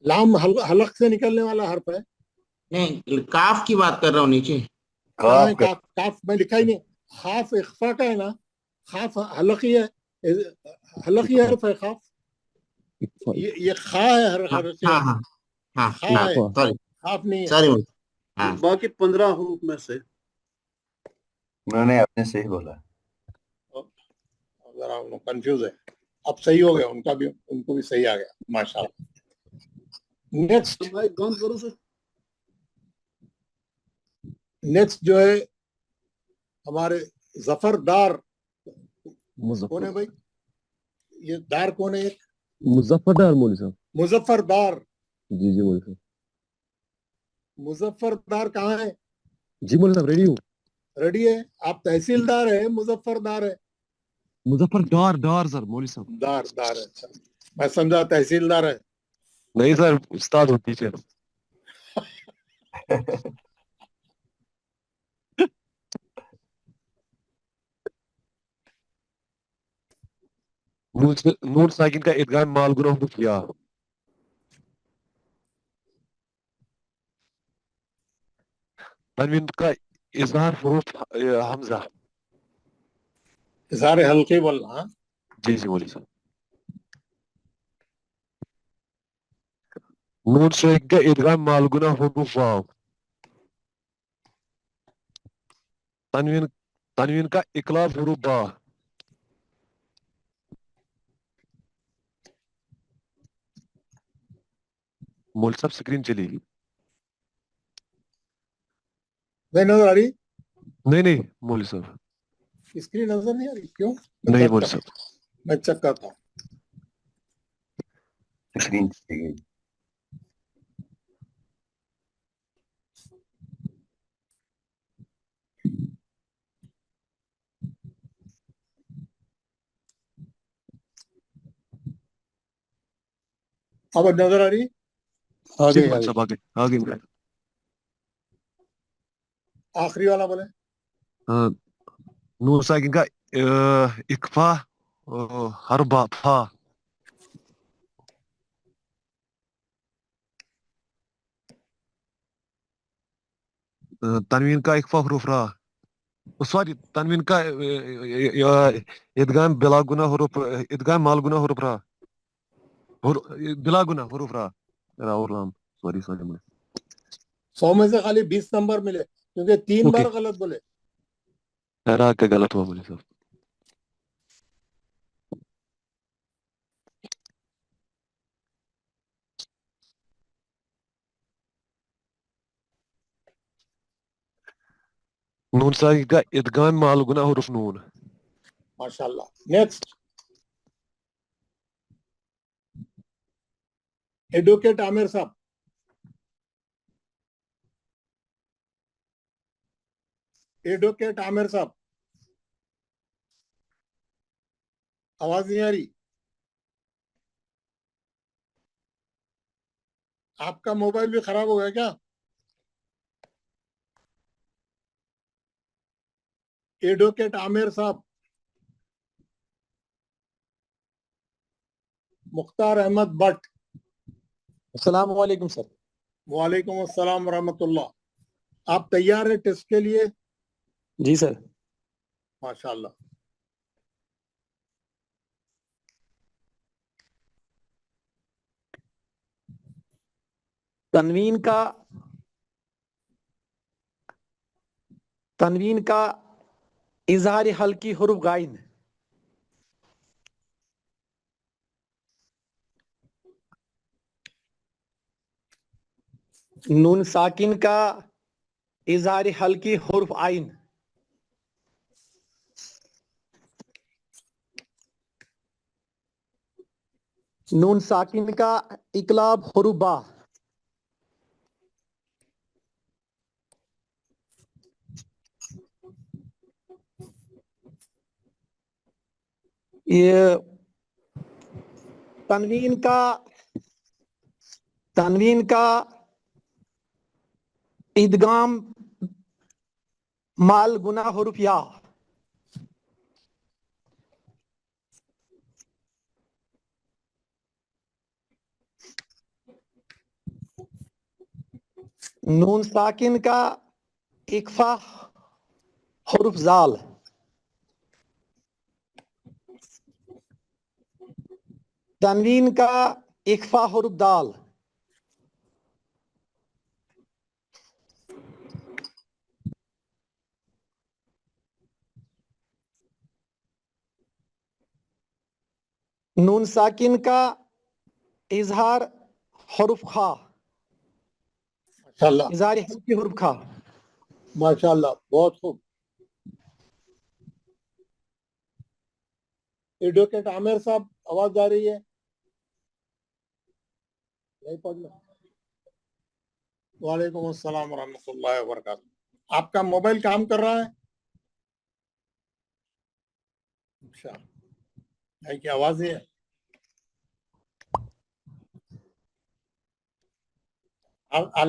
लाम हलक से निकलने वाला हर्फ है। नहीं, काफ की बात कर रहा हूँ नीचे। कहाँ है काफ? काफ में लिखा ही नहीं। खाफ इख्फा का है ना, खाफ हलकी है, हलकी हर्फ है खाफ। ये खा है हर हाँ हर्फ हाँ हाँ हाँ खा है, सॉरी खाफ नहीं है। सॉरी हाँ बाकी 15 हरूफ में से उन्होंने आपने सही बोला। जरा कंफ्यूज है, अब सही हो गया उनका भी, उनको भी सही आ गया माशाल्लाह। नेक्स्ट भाई गौन करो सर। नेक्स्ट जो है हमारे जफरदार कौन है भाई? ये दार कौन है? एक मुजफ्फरदार मौलवी साहब। मुजफ्फरदार। जी जी मौलवी साहब। मुजफ्फरदार कहाँ है? जी मौलवी साहब रेडी हूँ। रेडी है? आप तहसीलदार है, मुजफ्फरदार है? मुजफ्फरदार दार सर मौलवी साहब। दार दार है, अच्छा मैं समझा तहसीलदार है। नहीं सर उस्ताद हूँ टीचर। नून साकिन का इदगाम माल गुना किया। तनवीन का इजहार हुरूफ हमजा। इजहार हल्के बोलना। हाँ जी जी मौलवी साहब। नून साकिन का इदगाम माल गुना हुरूफ वाव। तनवीन का इकलाब हुरूफ बा। मौलवी साहब स्क्रीन चलेगी। नहीं नजर आ रही? नहीं मौलवी साहब स्क्रीन नजर नहीं आ रही, क्यों? नहीं मौलवी साहब। मैं चेक करता हूँ। स्क्रीन चाहिए। अब नजर आ रही? जी मौलवी साहब आगे आखिरी वाला बोले। नून साकिन का इकफा हरबा फा। तनवीन का इकफा हुरूफ रा। सॉरी तनवीन का इदगाम बिला गुना हुरूफ इदगाम माल गुना हुरूफ रा। बिला गुना हुरूफ रा और नाम सॉरी 100 में से खाली 20 नंबर मिले क्योंकि 3 बार गलत बोले। रा का गलत हुआ मौलवी साहब। नून साकिन का इदगाम माल गुना हुरूफ नून। माशाल्लाह। नेक्स्ट एडवोकेट आमिर साहब। एडवोकेट आमिर साहब आवाज नहीं आ रही? आपका मोबाइल भी खराब हो गया क्या? एडवोकेट आमिर साहब। मुख्तार अहमद भट्ट। अस्सलाम वालेकुम सर। वालेकुम अस्सलाम रहमतुल्लाह। आप तैयार है टेस्ट के लिए? जी सर। माशाल्लाह। तनवीन का इजहार हल्की हुरूफ गाइन। नून साकिन का इजहार हल्की हुरूफ आइन। नून साकिन का इकलाब हुरूफ बा। ये तनवीन का इदगाम مال گنا حروف یا. نون ساکن کا اکفا حروف زال. تنوین کا اکفا حروف دال. نون ساکن کا اظہار حروف خا. ماشاءاللہ اظہار ہلکی حروف خا. ماشاءاللہ بہت خوب. ایڈوکیٹ عامر صاحب آواز آ رہی ہے؟ نہیں پڑھنا. وعلیکم السلام ورحمۃ اللہ وبرکاتہ. آپ کا موبائل کام کر رہا ہے؟ اچھا ہے کہ آواز ہے؟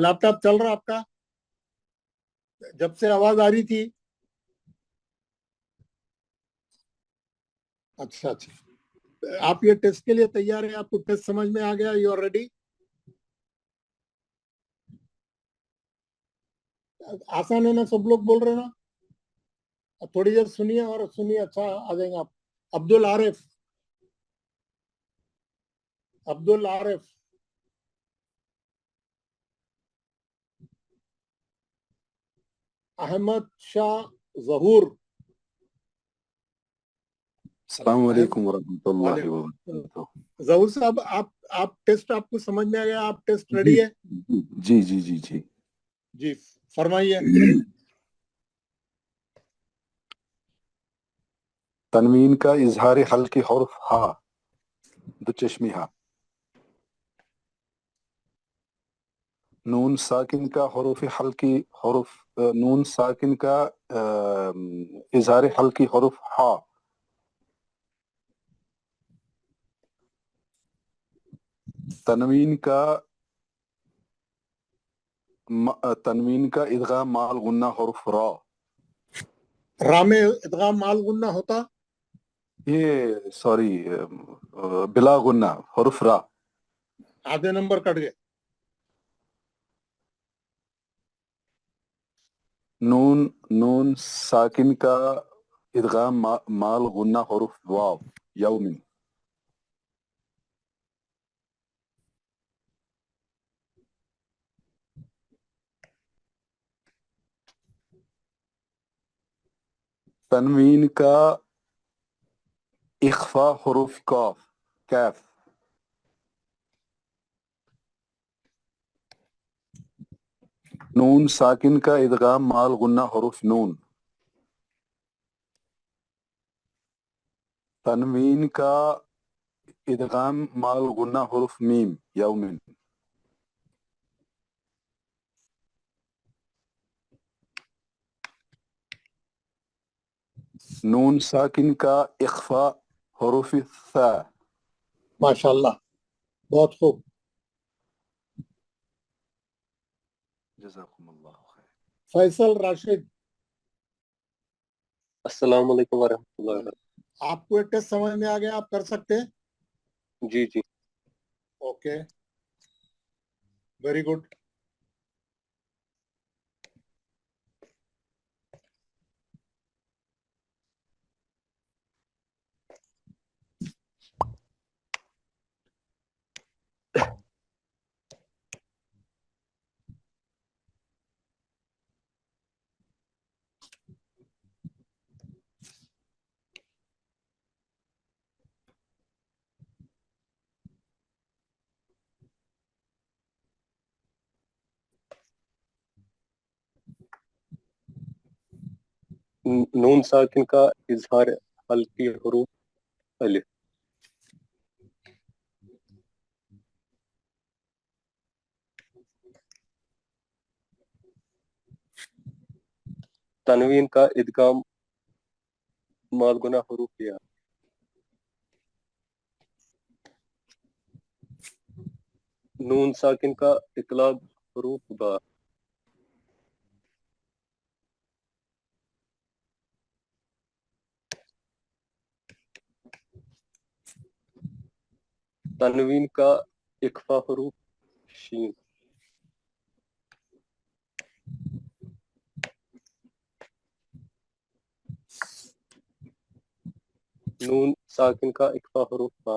لیپ ٹاپ چل رہا آپ کا؟ جب سے آواز آ رہی تھی. اچھا اچھا. آپ یہ ٹیسٹ کے لیے تیار ہیں؟ آپ کو ٹیسٹ سمجھ میں آ گیا؟ You are ready? آسان ہے نا؟ سب لوگ بول رہے ہیں نا؟ تھوڑی دیر سنیے اور سنیے. اچھا آ جائیں گے آپ. عبد العارف. عبد العارف. احمد شاہ ظہور. السلام علیکم ورحمۃ اللہ وبرکاتہ. ظہور صاحب آپ ٹیسٹ آپ کو سمجھ میں آ گیا؟ آپ ٹیسٹ ریڈی ہے؟ جی جی جی جی جی فرمائیے. تنوین کا اظہار حلقی حرف ہا دو چشمی ہا. نون ساکن کا حروف حلقی حرف نون ساکن کا اظہار حلقی حرف ہا. تنوین کا ادغام مال غنہ حرف را. را میں ادغام مال غنہ ہوتا؟ یہ سوری بلا غنہ حرف را. آدھے نمبر کٹ گئے. نون ساکن کا ادغام مال غنہ حرف واو یومن. تنوین کا اخفا حروف کاف کیف. نون ساکن کا ادغام مال غنہ حروف نون. تنوین کا ادغام مال غنہ حروف میم یومن. نون ساکن کا اخفا حروف ثا. ماشاءاللہ بہت خوب. جزاکم اللہ خیر. فیصل راشد. السلام علیکم ورحمۃ اللہ وبرکاتہ. آپ کو ایک ٹیسٹ سمجھ میں آ گیا؟ آپ کر سکتے ہیں؟ جی جی. Okay very good. نون ساکن کا اظہار حلقی حروف الف. تنوین کا ادغام مال گنہ حروف یا. نون ساکن کا اطلاق حروف با. تنوین کا اخفا حروف شین. نون ساکن کا اخفا حروف با.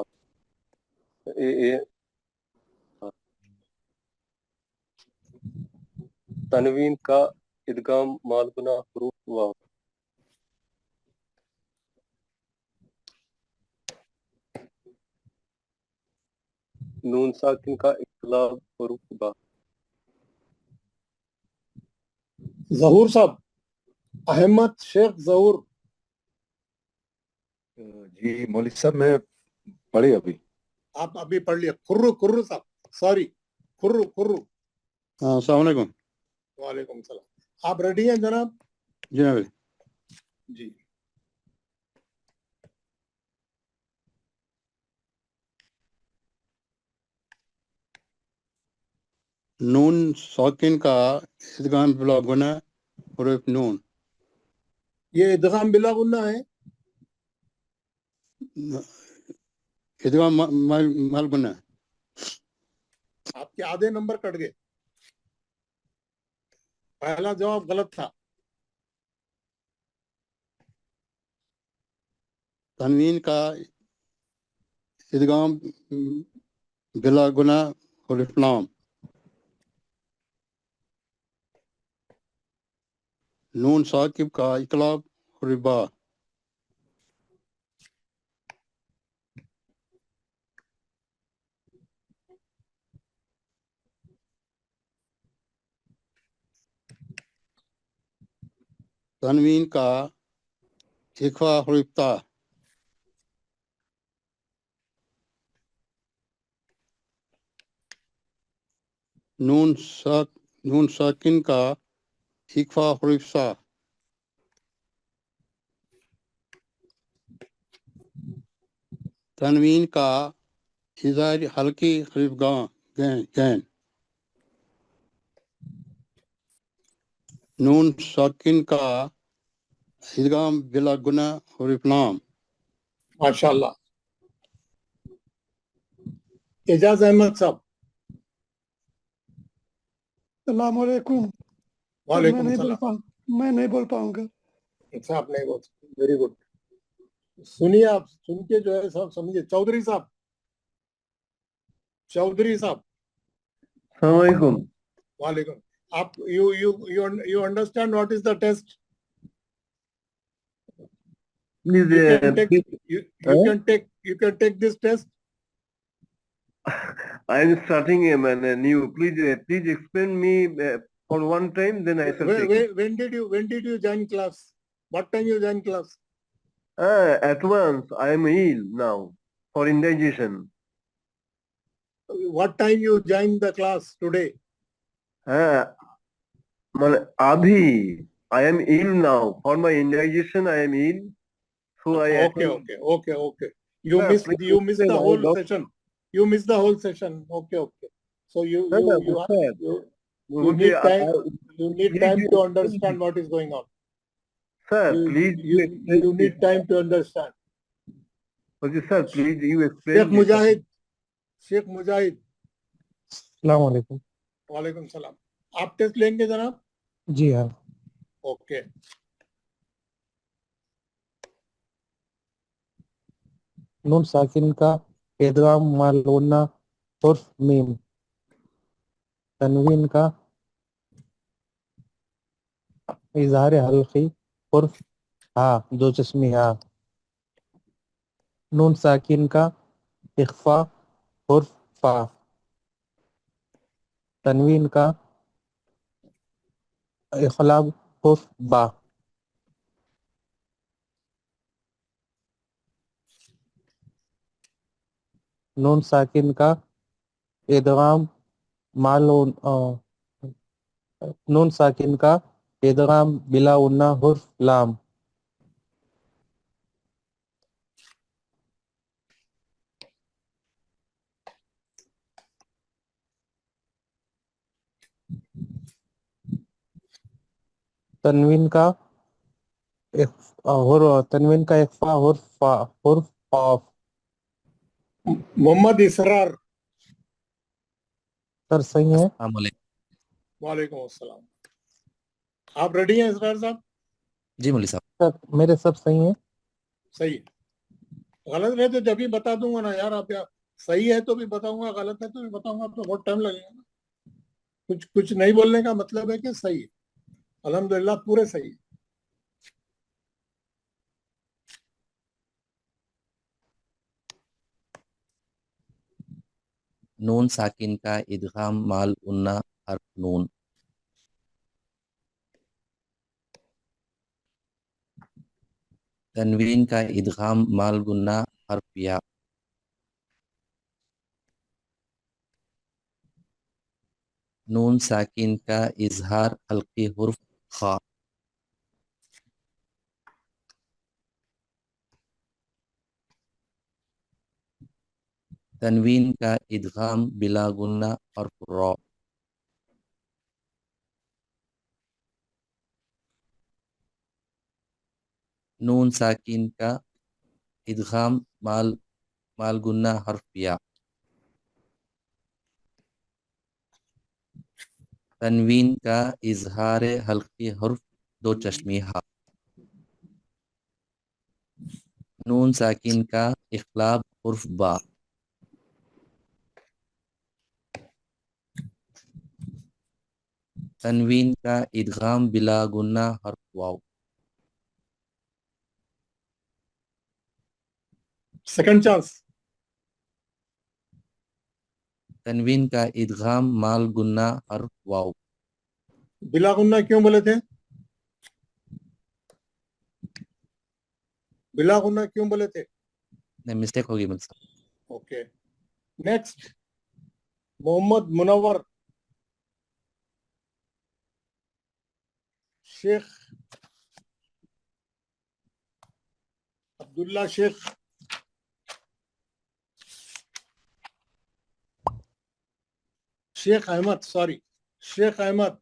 تنوین کا ادغام مالگنا حروف واو. نون ساکن کا اقلاب حروف با. ظہور صاحب، احمد شیخ ظہور. جی مولوی صاحب میں پڑھی ابھی. آپ ابھی پڑھ لیا. خرو صاحب، سوری، خرو. السلام علیکم. وعلیکم السلام. آپ ریڈی ہیں جناب؟ جی جناب. جی. نون ساکن کا ادغام بلا گنہ حروف نون. یہ ادغام بلا غنہ ہے. ادغام مال گنہ. آپ کے آدھے نمبر کٹ گئے. پہلا جواب غلط تھا. تنوین کا ادغام بلا گنہ حروف لام. نون ثاقب کا اقلاب حروف با. تنوین کا اخفا حروف تا. نون ساکن کا اخفا حروف سا. تنوین کا اظہار ہلکی حروف گین. نون ساکن کا ادغام بلا گنہ حروف لام. ماشاء اللہ. اعجاز احمد صاحب. السلام علیکم. وعلیکم السلام. میں نہیں بول پاؤں گا. صاحب نہیں بول سکتے. Very good. سنیے، آپ سن کے جو ہے صاحب سمجھے. چودھری صاحب. السلام علیکم. وعلیکم. آپ you understand what is the test? Please, you can take this test. I am starting new. Please explain me for one time, then I shall take. When did you join class? What time you join class? At once. I am ill now for indigestion. What time you join the class today? Abhi, I am ill now. For my indigestion, I am ill. So I Okay. You missed the whole session. You missed the whole session. Okay. So you need time to understand what is going on. Sir, please you need time to understand. Okay, sir, please you explain. شیخ مجاہد. السلام علیکم. وعلیکم السلام. آپ test لیں گے جناب؟ جی ہاں. Okay. نون ساکن کا ادغام مالگنا حرف میم. تنوین کا اظہار حلقی حرف ہا دو چشمی ہا. نون ساکن کا اخفا حرف فا. تنوین کا اخلاب حرف با. نون ساکن کا ادغام نون ساکن کا ادغام بلا غنہ حرف لام. تنوین کا اخفا حرف قاف. मोहम्मद इसरार। सर सही है। वालेकुम अस्सलाम। आप रेडी हैं इसरार साहब? जी मौलवी साहब। सर मेरे सब सही हैं। सही है। गलत है तो जब भी बता दूंगा ना यार, आप यार सही है तो भी बताऊंगा, गलत है तो भी बताऊंगा, तो बहुत टाइम लगेगा ना। कुछ कुछ नहीं बोलने का मतलब है कि सही है। अल्हम्दुलिल्लाह पूरे सही है। नून साकिन का इदगाम माल उन्ना हर्फ नून। तनवीन का इदगाम माल गुन्ना हर्फ या। नून साकिन का इजहार हल्की हुर्फ खा। तनवीन का इदगाम बिला गुन्ना हर्फ रॉ। नून साकिन का इदगाम माल गुन्ना हर्फ या। तनवीन का इजहार हल्की हुर्फ दो चश्मी हा। नून साकिन का इखलाब हुर्फ बा। तनवीन का इदगाम बिला गुन्ना हर्फ वाव। Second chance. तनवीन का इदगाम माल गुन्ना हर्फ वाव। बिला गुन्ना क्यों बोले थे? बिला गुन्ना क्यों बोले थे? नहीं मिस्टेक होगी मुझसे। Okay next. Mohammad Munawwar Sheikh Abdullah Sheikh Sheikh Ahmed, sorry Sheikh Ahmed,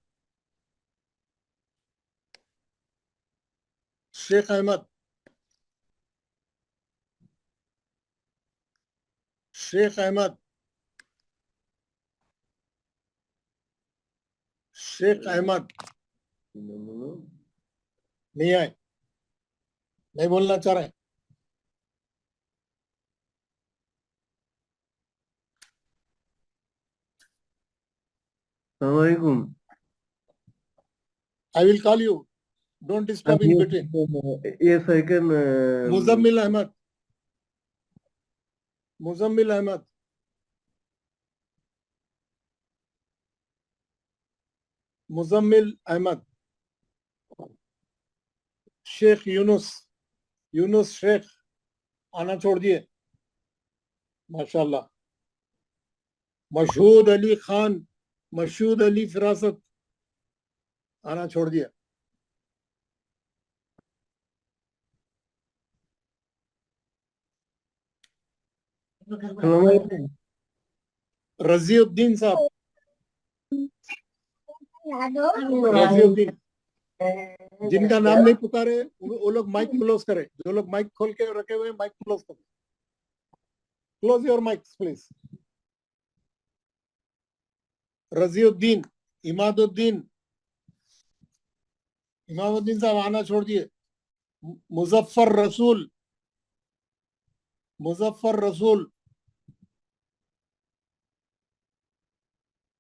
Sheikh Ahmed, Sheikh Ahmed, Sheikh Ahmed नहीं आए, नहीं बोलना चाह रहे। Assalamualaikum. I will call you. Don't disturb in between. Yes, I can. Muzammil Ahmad. Muzammil Ahmad. Muzammil Ahmad. Sheikh Yunus, Yunus Sheikh आना छोड़ दिए माशाल्लाह। मशहूद अली खान, मशहूद अली फिरासत आना छोड़ दिया। रजीउद्दीन साहब, रजीउद्दीन, जिनका नाम नहीं पुकारे वो लोग माइक क्लोज करें। जो लोग माइक खोल के रखे हुए माइक क्लोज करें। Close your mics please. Raziuddin, Imaduddin, Imamuddin साहब आना छोड़ दिए। मुजफ्फर रसूल, मुजफ्फर रसूल,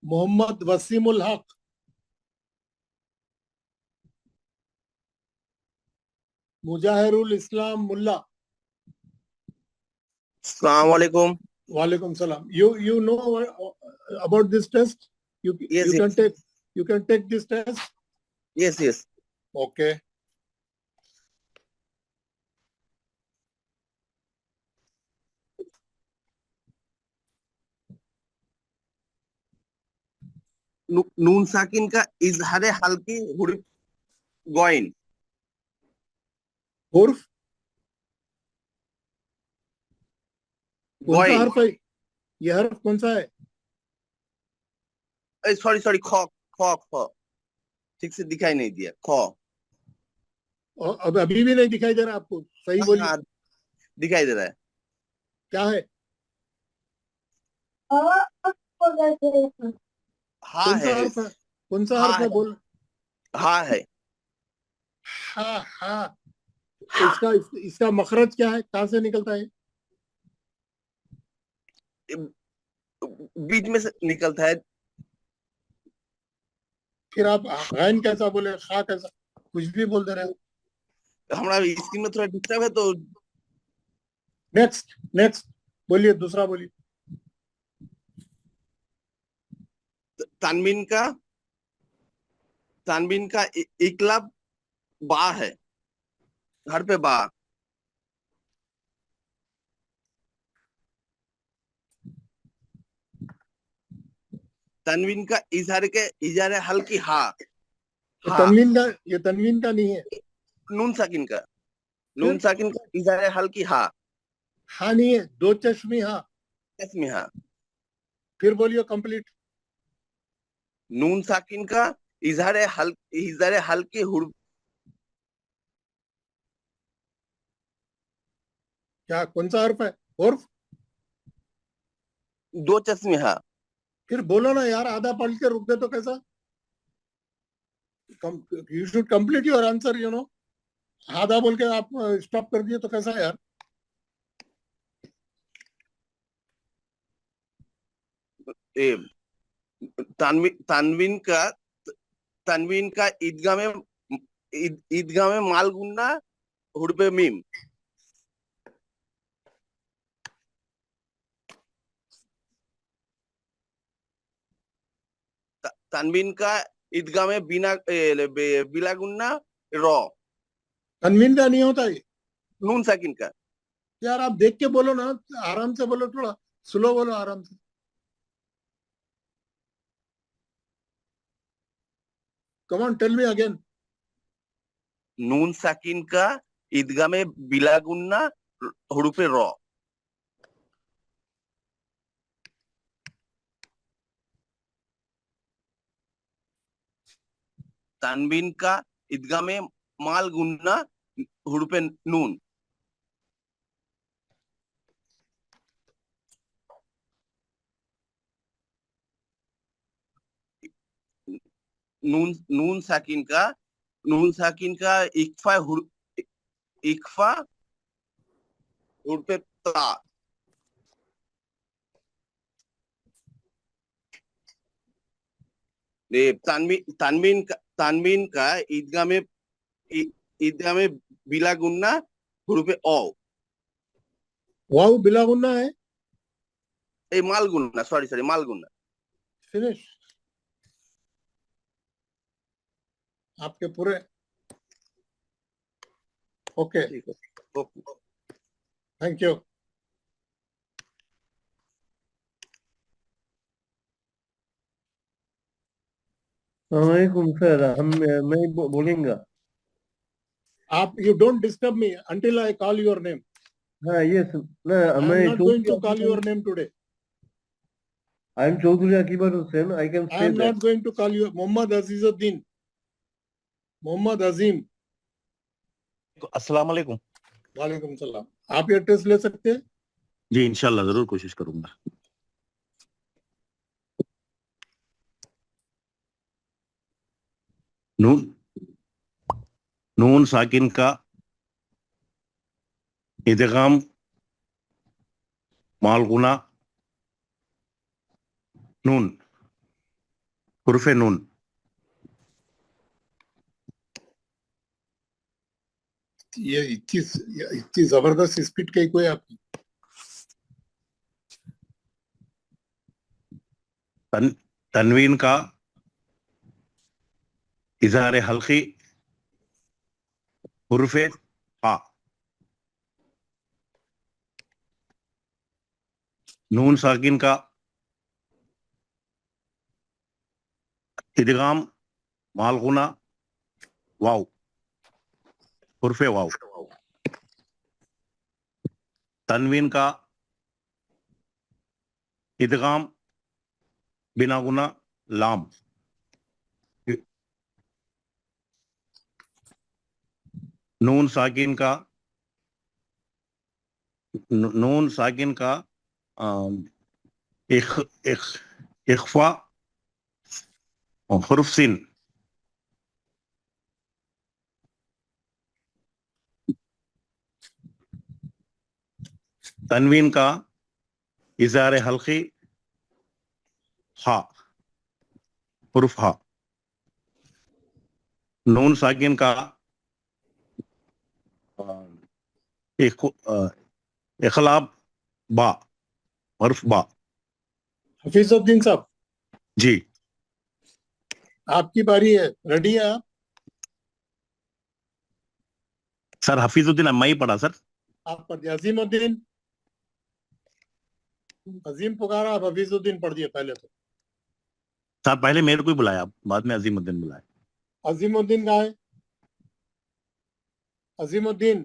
मोहम्मद वसीमुल हक, मुजाहिरुल इस्लाम मुल्ला। अस्सलाम वालेकुम। वालेकुम सलाम। You know about this test? Yes, you can take this test. Yes. Okay. नून साकिन का इजहार हल्की हुर्फ गॉइन। हुर्फ कौन सा हर्फ है? ये हर्फ कौन सा है? सॉरी ख ठीक से दिखाई नहीं दिया। ख अब अभी भी नहीं दिखाई दे रहा आपको? सही बोलिए। दिखाई दे रहा है। क्या है? ہا کون سا ہے حرف ہے؟ کون سا ہا حرف ہے؟ ہے بول. ہا ہے ہا ہا. اس کا مخرج کیا ہے؟ کہاں سے نکلتا ہے؟ بیچ میں سے نکلتا ہے. پھر آپ غین کیسا بولے، خا کیسا، کچھ بھی بول دے رہے ہیں. ہمارا اسکرین میں تھوڑا ڈسٹرب ہے تو نیکسٹ بولیے، دوسرا بولیے. تنوین کا اقلاب با ہے، گھر پہ با. تنوین کا اظہار ہلکی ہا. یہ تنوین کا نہیں ہے، نون ساکن کا اظہار ہلکی ہا. ہاں نہیں ہے، دو چشمی ہاں. چشمی ہا. پھر بولیے کمپلیٹ. نون ساکن کا اظہار ہلکی حرف. کیا کون سا حرف ہے؟ حرف. دو چشمی ہا. پھر بولو نا یار، آدھا پڑھ کے رک دے تو کیسا؟ You should complete your answer, you know. آدھا بول کے آپ اسٹاپ کر دیے تو کیسا یار؟ تنوین کا عیدگاہ میں مال گننا حرف میم. تنوین کا عیدگاہ میں بلا گننا رو. تنوین کا نہیں ہوتا یہ. نون ساکن کا. یار آپ دیکھ کے بولو نا، آرام سے بولو، تھوڑا سلو بولو، آرام سے. کم آن ٹیل می اگین. نون ساکن کا عیدگاہ میں بلا گننا حروف رو. تنوین کا عیدگاہ میں مال گننا حروف نون. نون ساکن کا اکفا حروف تا. تنوین کا عیدگاہ میں بلا گننا حروف او. واو بلا گننا ہے، مال گننا، سوری مال گننا. فنش. آپ کے پورے اوکے. Thank you. السلام علیکم سر. میں بولیں گا. آپ you don't disturb me until I call your name. ہاں یس. I am not going to call your name today. I am Chaudhary Akbar Hussain. I can I say am that. not going to call you Muhammad Azizuddin. Muhammad Azim. السلام علیکم. وعلیکم السلام. آپ یہ address لے سکتے ہیں؟ جی انشاءاللہ ضرور کوشش کروں گا. نون ساکن کا ادغام مالغنا نون حرف نون. یہ اتنی زبردست اسپیڈ کہیں کوئی آپ کی. تنوین کا اظہار حلقی حرف ہا. نون ساکن کا ادغام مالغنا واو حرف واو. تنوین کا ادغام بنا گنا لام. نون ساکن کا اخفا اور حرف سین. تنوین کا اظہار حلقی ہا حرف ہا. نون ساکن کا اخلاب با حرف با. حفیظ الدین صاحب جی آپ کی باری ہے, ریڈی ہے آپ؟ سر حفیظ الدین میں ہی پڑھا سر. آپ پڑھ دیا. عظیم الدین, عظیم پکارا, آپ حفیظ الدین پڑھ دیے پہلے تو. سر پہلے میرے کو ہی بلایا, بعد میں عظیم الدین بلایا. عظیم الدین کہاں ہے؟ عظیم الدین.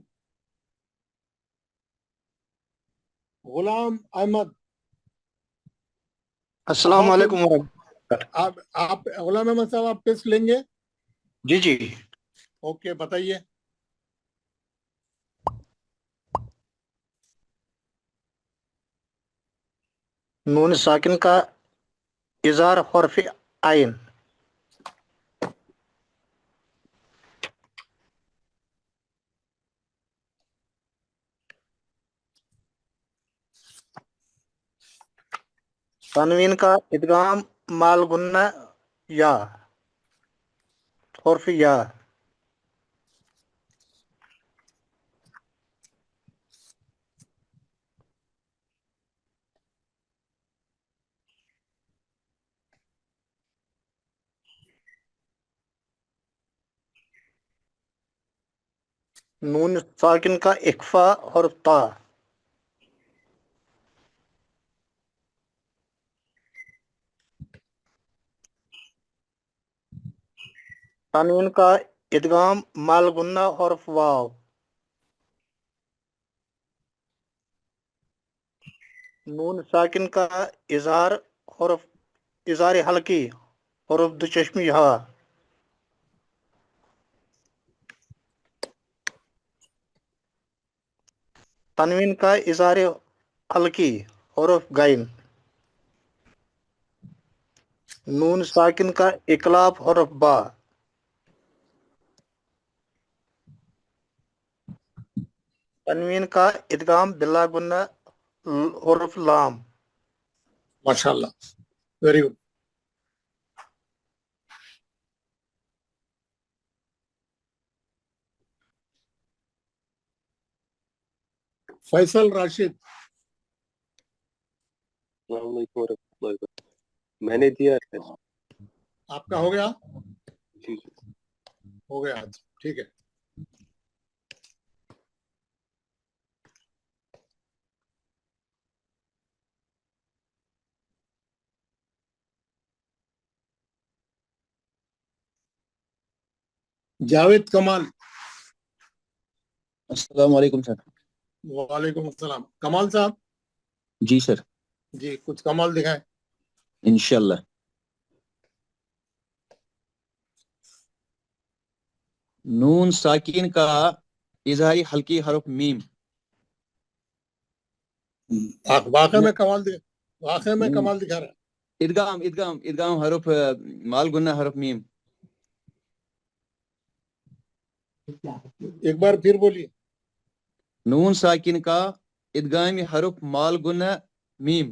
غلام احمد. السلام علیکم آپ غلام احمد صاحب آپ ٹیسٹ لیں گے؟ جی جی. اوکے بتائیے. نون ساکن کا اظہار حرف عین. تنوین کا ادغام مال گنہ یا حرف یا. نون ساکن کا اخفا حرف تا. تنوین کا ادغام مال گنہ حرف واو. نون ساکن کا اظہار حرف اظہار حلقی حرف دو چشمی ہا. تنوین کا اظہار حلقی حرف غین. نون ساکن کا اقلاب حرف با. تنوین کا ادغام بلا گنہ حرف لام. ماشاء اللہ, ویری گڈ. فیصل راشد. السلام علیکم ورحمۃ اللہ وبرکاتہ. میں نے دیا ہے. آپ کا ہو گیا؟ جی جی ہو گیا آج, ٹھیک ہے. جاوید کمال. السلام علیکم سر. وعلیکم السلام. کمال صاحب. جی سر. جی کچھ کمال دکھائیں. انشاءاللہ. نون ساکین کا اظہاری حلقی حرف میم. واقع میں کمال واقع میں کمال دکھا رہا ہے. ادغام ادغام ادغام حرف مال گنہ حرف میم. ایک بار پھر بولیے. نون ساکن کا ادغام حرف مال گنہ میم.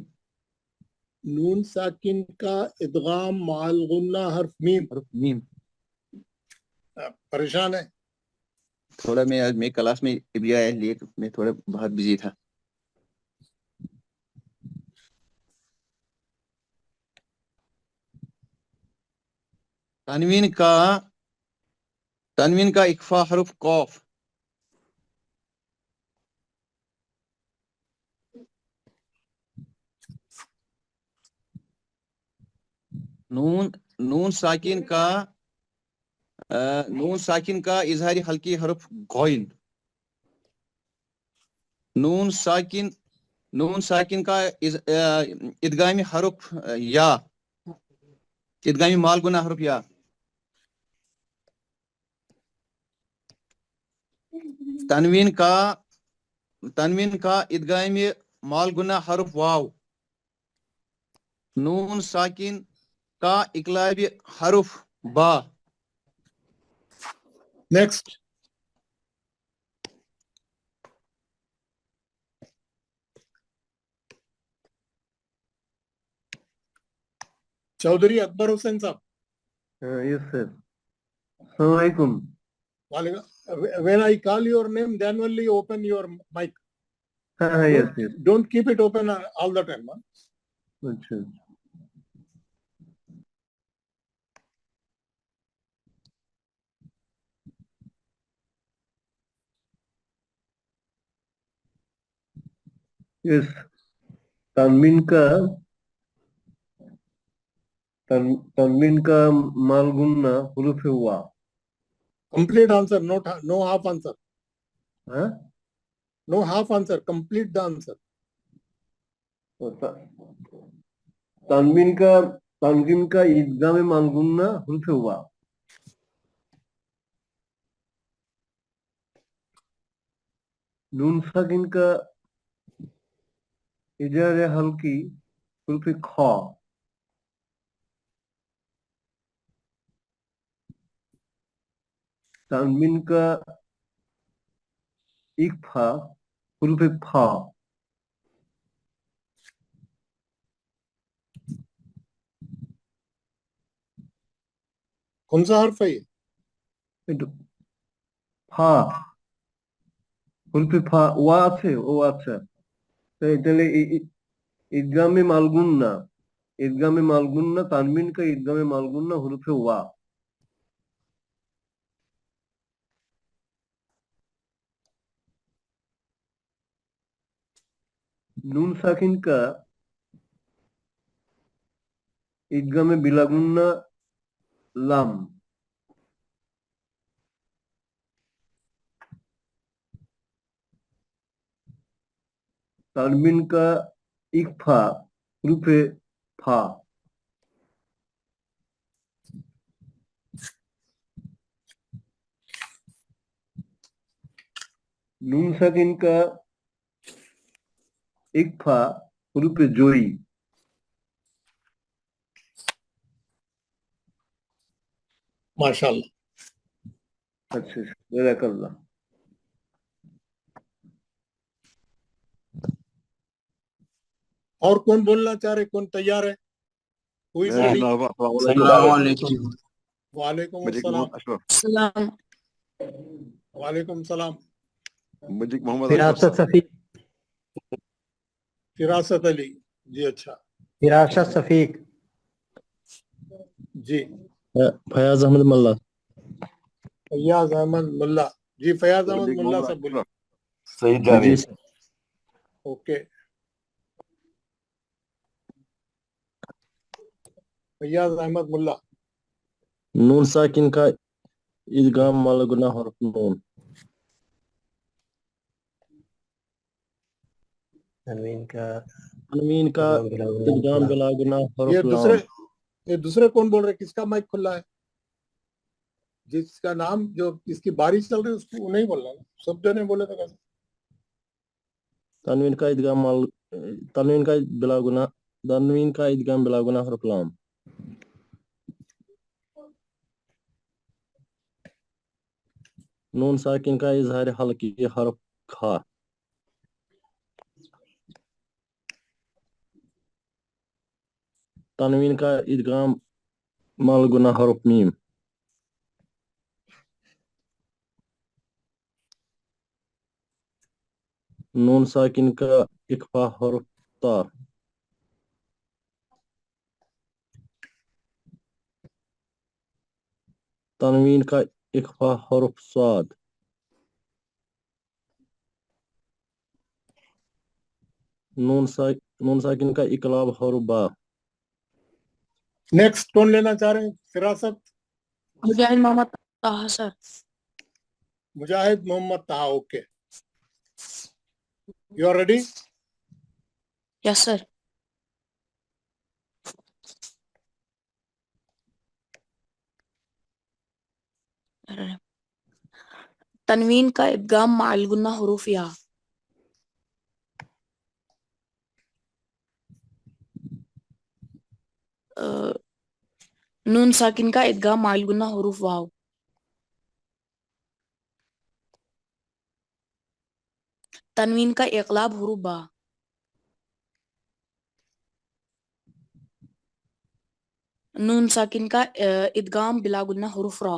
نون ساکن کا ادغام مال غنہ حرف میم. حرف میم. پریشان ہے تھوڑا میں آج میں کلاس میں ابیا ہے لیے تو میں تھوڑا بہت بزی تھا. تنوین کا اخفا حرف قوف. نون ساکن کا اظہاری حلقی حرف غین. نون ساکن کا ادغامی حرف یا ادغامی مال گنہ حرف یا. تنوین کا ادغامی مال گنہ حرف واو. نون ساکن کا اقلابی حرف با. Next. Chaudhary Akbar Hussain sahab. Yes, sir. Assalamu alaikum. When I call your name, then only open your mic. Yes, yes. Don't keep it open all the time. Huh? Achha. Yes. تنوین کا مالگنہ حروف ہوا. Complete answer, no half answer. Huh? No half answer, complete the answer. تنوین کا ادغام مالگنہ حروف ہوا. نون ساکن کا اظہار حلقی حروف خا. تنوین کا اکفا حروف پھا. کون سا حرف ہے یہ؟ پھا حروف پھا وا আছে ও আচ্ছা তাহলে ইদগামে মালগুন্না তানবিন কা ইদগামে মালগুন্না হুরুফে ওয়া. নুন সাকিন কা ইদগামে বিলাগুন্না লাম. تنوین کا اکفا حروف پھا. نون ساکن کا اکفا حروف جوئی. ماشاءاللہ. اچھا جزاک اللہ. اور کون بولنا چاہ رہے؟ کون تیار ہے؟ السلام علیکم. وعلیکم السلام. السلام. وعلیکم السلام. مجھے محمد فراست صفیق. فراست علی. جی اچھا. فراست صفیق. جی. فیاض احمد ملا. فیاض احمد ملا. جی فیاض احمد ملا صاحب بولیے. صحیح جاوید. اوکے. فیاض احمد ملا. نون ساکن کا ادغام مالگنہ حرف نون. تنوین کا ادغام بلاگنہ حرف لام. یہ دوسرے کون بول رہے؟ کس کا مائک کھلا ہے؟ جس کا نام جو اس کی بارش چل رہی ہے اس کو نہیں بولنا. سب جنے بولے تھے. تنوین کا ادغام بلاگنہ حرف لام. نون ساکن کا اظہار حلقی حرف کھا. تنوین کا ادغام مالگنہ حرف میم. نون ساکن کا اخفا حرف تا. تنوین کا اخفا حرف صاد. نون ساکن کا اقلاب حرف با. نیکسٹ کون لینا چاہ رہے ہیں؟ Farasat. Mujahid Muhammad Taha sir. Mujahid Muhammad Taha. Okay. You are ready? Yes sir. تنوین کا ادغام مع الغنہ حروف یا. नून साकिन का इदगाम माइल गुन्ना हुरूफ वाव। तनवीन का इक़लाब हुरूफ बा। नून साकिन का इदगाम बिला गुन्ना हुरूफ रा।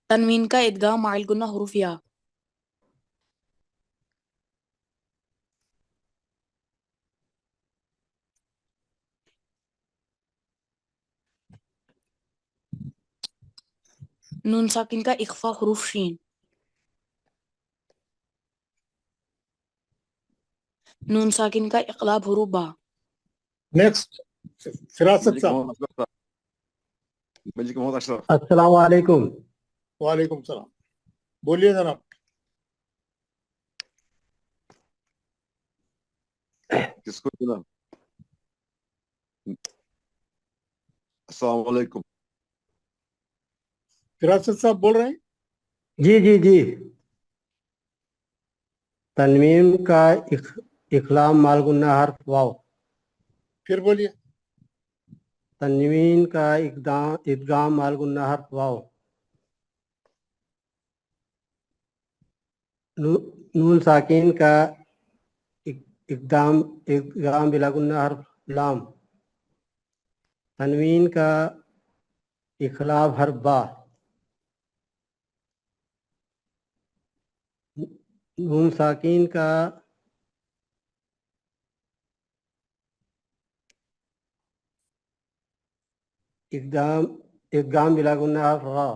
तनवीन का इदगाम माइल गुन्ना हुरूफ या। नून साकिन का इख्फा हुरूफ शीन। नून साकिन का इक़लाब हुरूफ बा। नेक्स्ट फिरासत साहब। मलिक मोहम्मद अशरफ। अस्सलाम वालेकुम। वालेकुम सलाम, बोलिए जनाब। किसको जनाब? अस्सलाम वालेकुम। फिरासत साहब बोल रहे हैं? जी जी जी। तनवीन का इखलाम मालगुन्ना हर्फ वाव। फिर बोलिए। तनवीन का इदगाम मालगुन्ना हर्फ वाव। नून साकिन का इदगाम बिलागुन्ना हर्फ लाम। तनवीन का इखलाब हर्फ बा। नून साकिन का इदगाम बिलागुन्ना हर्फ रा।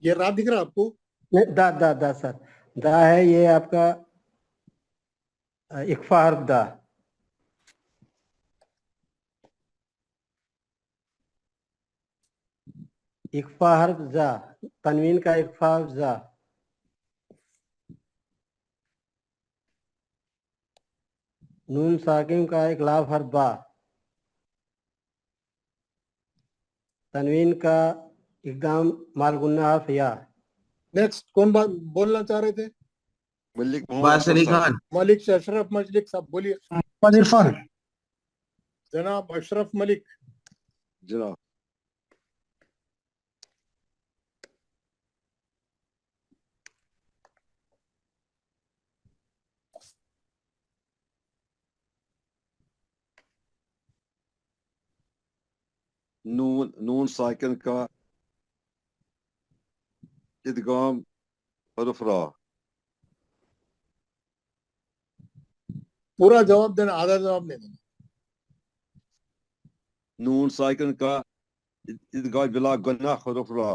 ये रात दिख रहा है आपको? दा सर, दा है ये आपका इख्फा हर्फ दा। इख्फा हर्फ जा। तनवीन का इख्फा हर्फ जा। नून साकिन का इकलाब हर्फ बा। तनवीन का इकदाम मालगुन्ना हर्फ या। नेक्स्ट कौन बोलना चाह रहे थे? मलिक अब्बास अली खान। मलिक अशरफ मलिक साहब बोलिए। इरफान। जनाब अशरफ मलिक। जनाब नून साकिन का इदगाम हर्फ रा। पूरा जवाब देना, आधा जवाब नहीं देना। नून साकिन का इदगाम बिला गुन्ना हर्फ रा।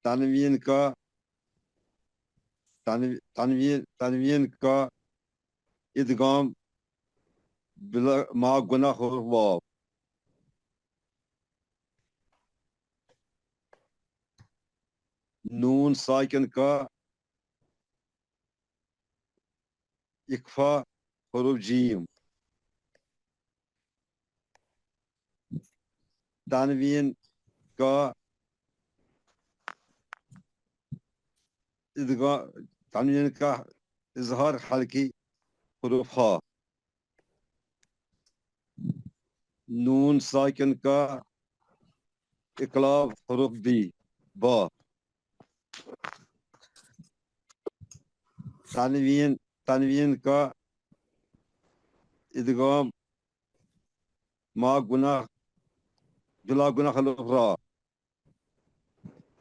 तनवीन का तनवीन का इदगाम बिला मा गुना हर्फ वाव। नून साकिन का इख्फा हर्फ जीम। तनवीन का तनवीन का इजहार हल्की हुरूफ हा। नून साकिन का इकलाब हुरूफ बी बा। तनवीन का इदगाम मा गुना बिला गुना हुरूफ रा।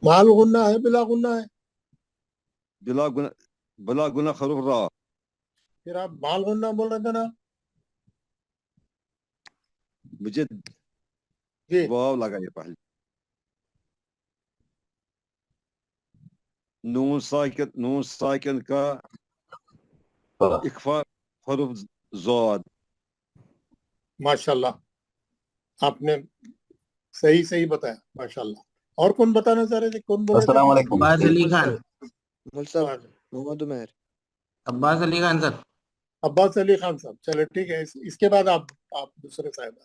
माल गुन्ना है बिला गुन्ना है? बिला गुना हुरूफ रा। फिर आप माल गुन्ना बोल रहे थे ना? मुझे वाव लगाइए पहले। नून साकिन का इख्फा हुरूफ ज़ाद। माशाल्लाह, आपने सही बताया, माशाल्लाह। और कौन बताना चाह रहे थे? कौन बोल रहे थे? अस्सलाम वालेकुम। अब्बास अली खान। मोहम्मद उमर। अब्बास अली खान सर। अब्बास अली खान साहब, चलो ठीक है। इसके बाद आप दूसरे साहब।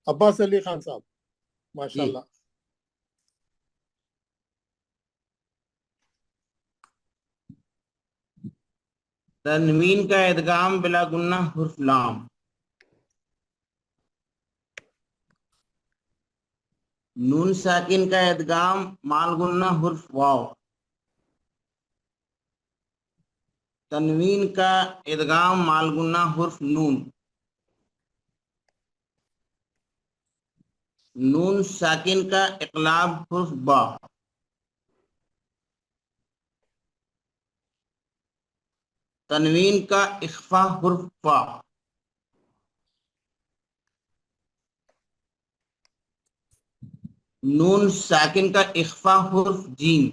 عباس علی خان صاحب ماشاء اللہ. تنوین کا ادغام بلا گنہ حرف لام. نون ساکن کا ادغام مال گنہ حرف واو. تنوین کا ادغام مال گنہ حرف نون. نون ساکن کا اقلاب حرف با. تنوین کا اخفا حرف فا. نون ساکن کا اخفا حرف جیم.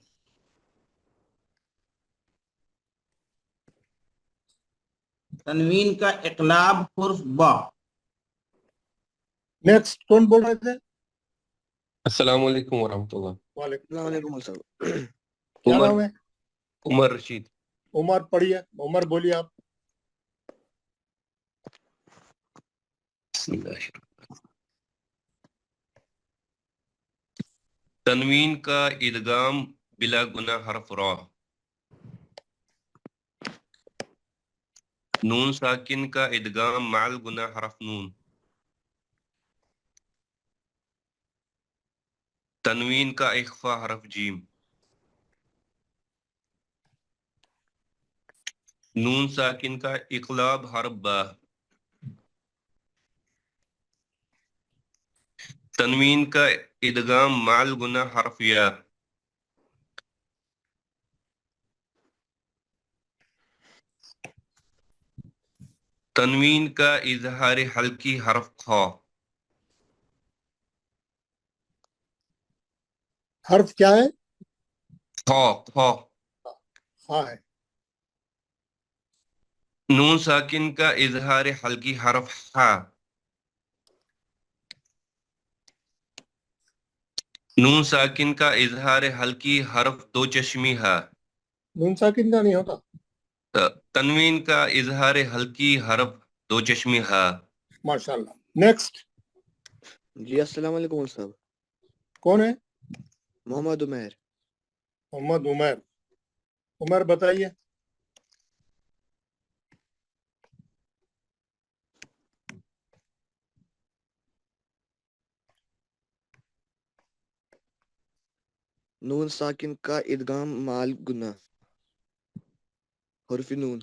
تنوین کا اقلاب حرف با. نیکسٹ کون بول رہے تھے؟ السلام علیکم ورحمۃ اللہ. وعلیکم السلام. کیا نام ہے؟ عمر رشید. عمر پڑھیے. عمر بولیے آپ. بسم اللہ. تنوین کا ادغام بلا گنہ حرف را. نون ساکن کا ادغام مع گنہ حرف نون. تنوین کا اخفا حرف جیم. نون ساکن کا اقلاب حرف با. تنوین کا ادغام مع گنہ حرف یا. تنوین کا اظہار حلقی حرف خا. حرف کیا ہے؟ خا. خا. ہاں ہے. نون ساکن کا اظہار حلقی حرف ہا. نون ساکن کا اظہار حلقی حرف دو چشمی ہا. نون ساکن کا نہیں ہوتا. تنوین کا اظہار حلقی حرف دو چشمی ہا. ماشاء اللہ. نیکسٹ. جی السلام علیکم صاحب. کون ہے؟ محمد عمیر. محمد عمیر. عمر بتائیے. نون ساکن کا ادغام مال گنہ حرف نون.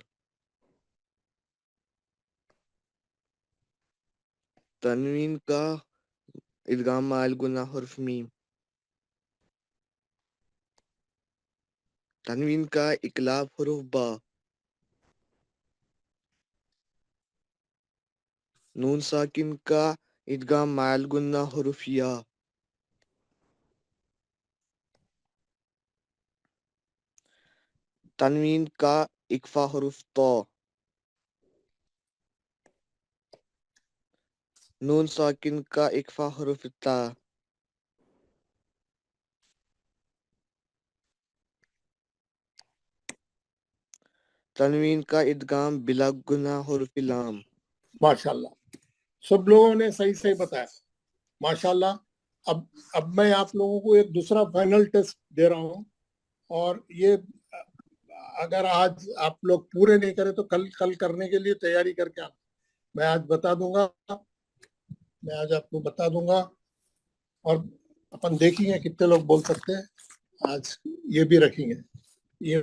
تنوین کا ادغام مال گنہ حرف میم. تنوین کا اقلاب حرف با. نون ساکن کا ادغام مال گنہ حرف یا. تنوین کا اکفا حرف طا. نون ساکن کا اکفا حرف تا. تنوین کا ادغام بلا گنہ حرف لام. ماشاءاللہ. سب لوگوں نے صحیح بتایا. ماشاءاللہ. اب میں آپ لوگوں کو ایک دوسرا فائنل ٹیسٹ دے رہا ہوں، اور یہ اگر آج آپ لوگ پورے نہیں کرے تو کل کرنے کے لیے تیاری کر کے آنا. میں آج بتا دوں گا، میں آج آپ کو بتا دوں گا، اور اپن دیکھیں گے کتنے لوگ بول سکتے ہیں. آج یہ بھی رکھیں گے. یہ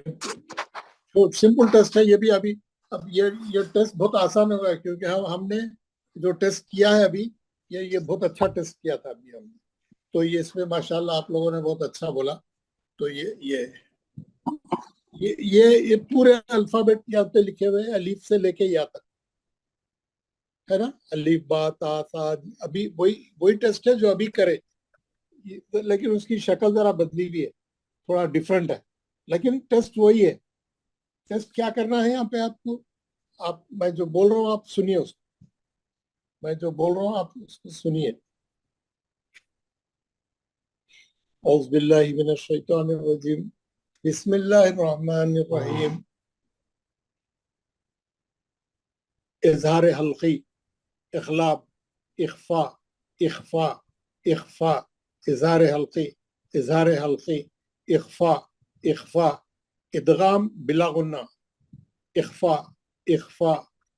سمپل ٹیسٹ ہے یہ بھی. ابھی اب یہ ٹیسٹ بہت آسان ہوگا، کیونکہ ہم نے جو ٹیسٹ کیا ہے ابھی، یہ بہت اچھا ٹیسٹ کیا تھا ابھی ہم نے. تو یہ اس میں ماشاءاللہ آپ لوگوں نے بہت اچھا بولا. تو یہ پورے الفابیٹ یہاں پہ لکھے ہوئے ہیں، الف سے لے کے یا تک ہے نا. الف با تا سا. ابھی وہی ٹیسٹ ہے جو ابھی کرے، لیکن اس کی شکل ذرا بدلی بھی ہے، تھوڑا ڈیفرنٹ ہے، لیکن ٹیسٹ وہی ہے. ٹیسٹ کیا کرنا ہے یہاں پہ آپ کو؟ میں جو بول رہا ہوں آپ سنیے اس کو. میں جو بول رہا ہوں آپ اس کو سنیے. اعوذ باللہ من الشیطان الرجیم. بسم اللہ الرحمن الرحیم. اظہار حلقی، اخلاب، اخفا، इख्फा इख्फा इज़हार हल्की इज़हार हल्की इख्फा इख्फा इदगाम बिला गुन्ना इख्फा इख्फा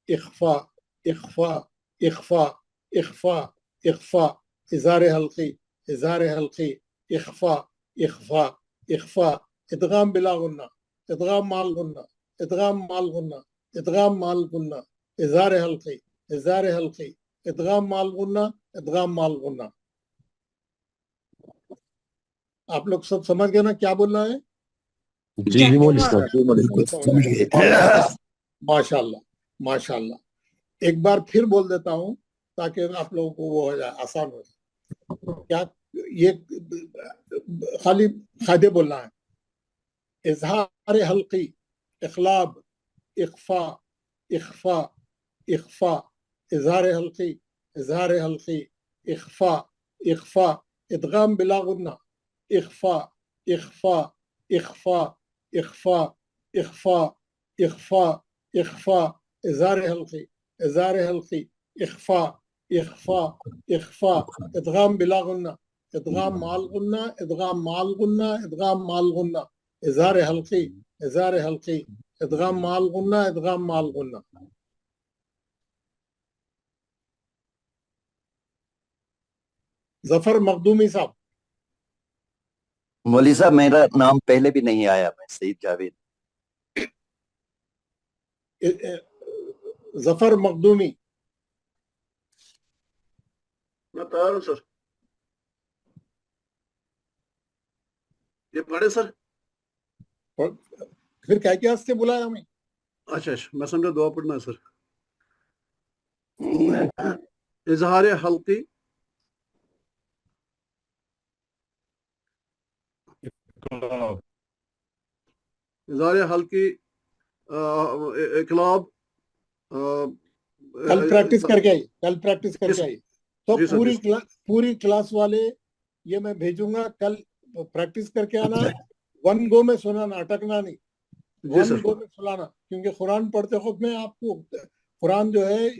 इख्फा इख्फा इख्फा इख्फा इख्फा इज़हार हल्की इख्फा इख्फा इख्फा इदगाम बिला गुन्ना इदगाम माल गुन्ना इदगाम माल गुन्ना इदगाम माल गुन्ना इज़हार हल्की इदगाम माल गुन्ना इदगाम माल गुन्ना। आप लोग सब समझ गए ना क्या बोलना है? जी मौलवी साहब। माशाल्लाह माशाल्लाह। एक बार फिर बोल देता हूँ ताकि आप लोगों को वो हो जाए, आसान हो जाए। क्या ये खाली कायदे बोलना है? इज़हार हल्की इखलाब इख्फा इख्फा इख्फा इज़हार हल्की इख्फा इख्फा इदगाम बिला गुन्ना इख्फा इख्फा इख्फा इख्फा इख्फा इख्फा इख्फा इज़हार हल्की इख्फा इख्फा इख्फा इदगाम बिला गुन्ना इदगाम माल गुन्ना इदगाम माल गुन्ना इदगाम माल गुन्ना इज़हार हल्की इदगाम माल गुन्ना इदगाम माल गुन्ना। जफर मखदूमी साहब। मौलवी साहब मेरा नाम पहले भी नहीं आया, मैं सईद जावेद। जफर मखदूमी। मैं तैयार हूँ सर। ये पढ़े सर? फिर क्या क्या से बुलाया हमें? अच्छा अच्छा, मैं समझा दुआ पढ़ना है सर। इज़हार हल्की इज़हार हल्की इकलाब। कल प्रैक्टिस करके आई तो पूरी क्लास वाले ये मैं भेजूंगा, कल प्रैक्टिस करके आना। वन गो में सुनाना, अटकना नहीं, वन गो में सुनाना, क्योंकि कुरान पढ़ते वक्त में आपको कुरान जो है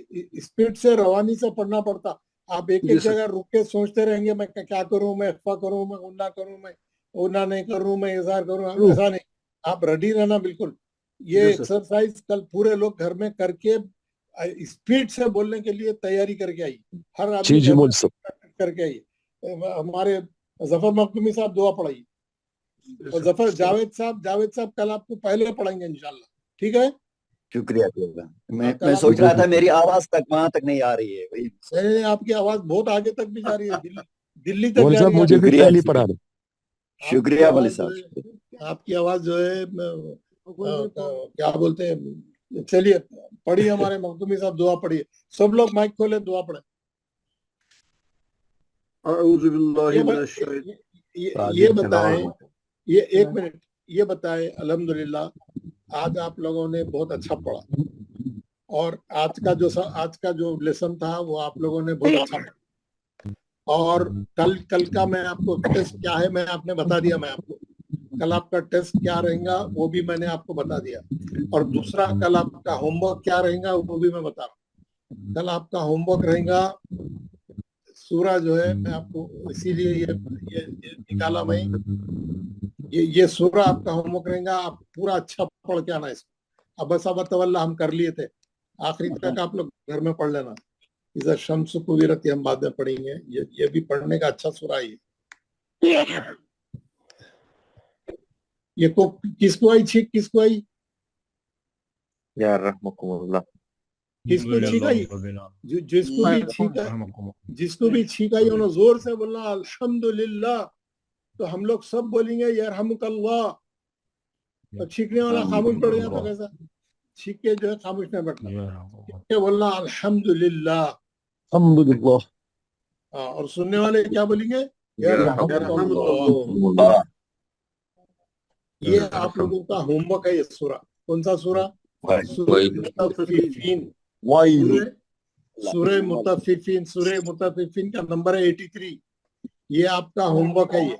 स्पीड से रवानी से पढ़ना पड़ता। आप एक एक जगह रुक के सोचते रहेंगे मैं क्या करूं, मैं इख्फा करूं, मैं गुन्ना करूं, मैं गुन्ना नहीं करूं, मैं इज़हार करूं, ऐसा नहीं। आप रेडी रहना बिल्कुल। ये एक्सरसाइज कल पूरे लोग घर में करके स्पीड से बोलने के लिए तैयारी करके आई, हर आदमी करके आई। हमारे जफर मखदूमी साहब दुआ पढ़ाइए, और जफर जावेद साहब कल आपको पहले पढ़ाएंगे इंशाल्लाह, ठीक है? शुक्रिया। मैं सोच रहा था मेरी आवाज तक वहां तक नहीं आ रही है। नहीं, आपकी आवाज बहुत आगे तक भी जा रही है, दिल्ली तक जा रही है। मुझे भी पहली पढ़ा दो। शुक्रिया मौलवी साहब। आपकी आवाज जो है क्या बोलते हैं। चलिए पढ़िए, हमारे मखदूमी साहब दुआ पढ़िए। सब लोग माइक खोले, दुआ पढ़े। ये बताएं, ये एक मिनट ये बताएं, अल्हम्दुलिल्लाह आज आप लोगों ने बहुत अच्छा पढ़ा, और आज का जो लेसन था वो आप लोगों ने बहुत अच्छा पढ़ा। और कल का मैं आपको टेस्ट क्या है मैं आपने बता दिया। मैं आपको कल आपका टेस्ट क्या रहेगा वो भी मैंने आपको बता दिया, और दूसरा कल आपका होमवर्क क्या रहेगा वो भी मैं बता रहा हूँ। कल आपका होमवर्क रहेगा सूरा जो है, मैं आपको इसीलिए ये निकाला मैं, ये सूरा आपका होमवर्क रहेगा। आप पूरा अच्छा पढ़ के आना इसको। अब तवल्ला हम कर लिए थे, आखिरी तक आप लोग घर में पढ़ लेना। इज़ा शम्स कुविरत हम बाद में पढ़ेंगे, ये भी पढ़ने का अच्छा सूरा है। ये को किसको आई छींक, किसको आई? या रहमकुमुल्लाह। किसको छींक आई? जिसको भी छींक आई उन्होंने जोर से बोलना अल्हम्दुलिल्लाह। तो हम लोग सब बोलेंगे यरहमुकल्लाह। तो छींकने वाला खामोश पड़ गया तो कैसा? छींक के जो है खामोश नहीं बैठना, बोलना अल्हम्दुलिल्लाह। और सुनने वाले क्या बोलेंगे? यरहमुकल्लाह। ये आप लोगों का होमवर्क है। ये सूरा कौन सा सूरा? सूरह मुतफ्फिफीन का नंबर है 83। ये आपका होमवर्क है। ये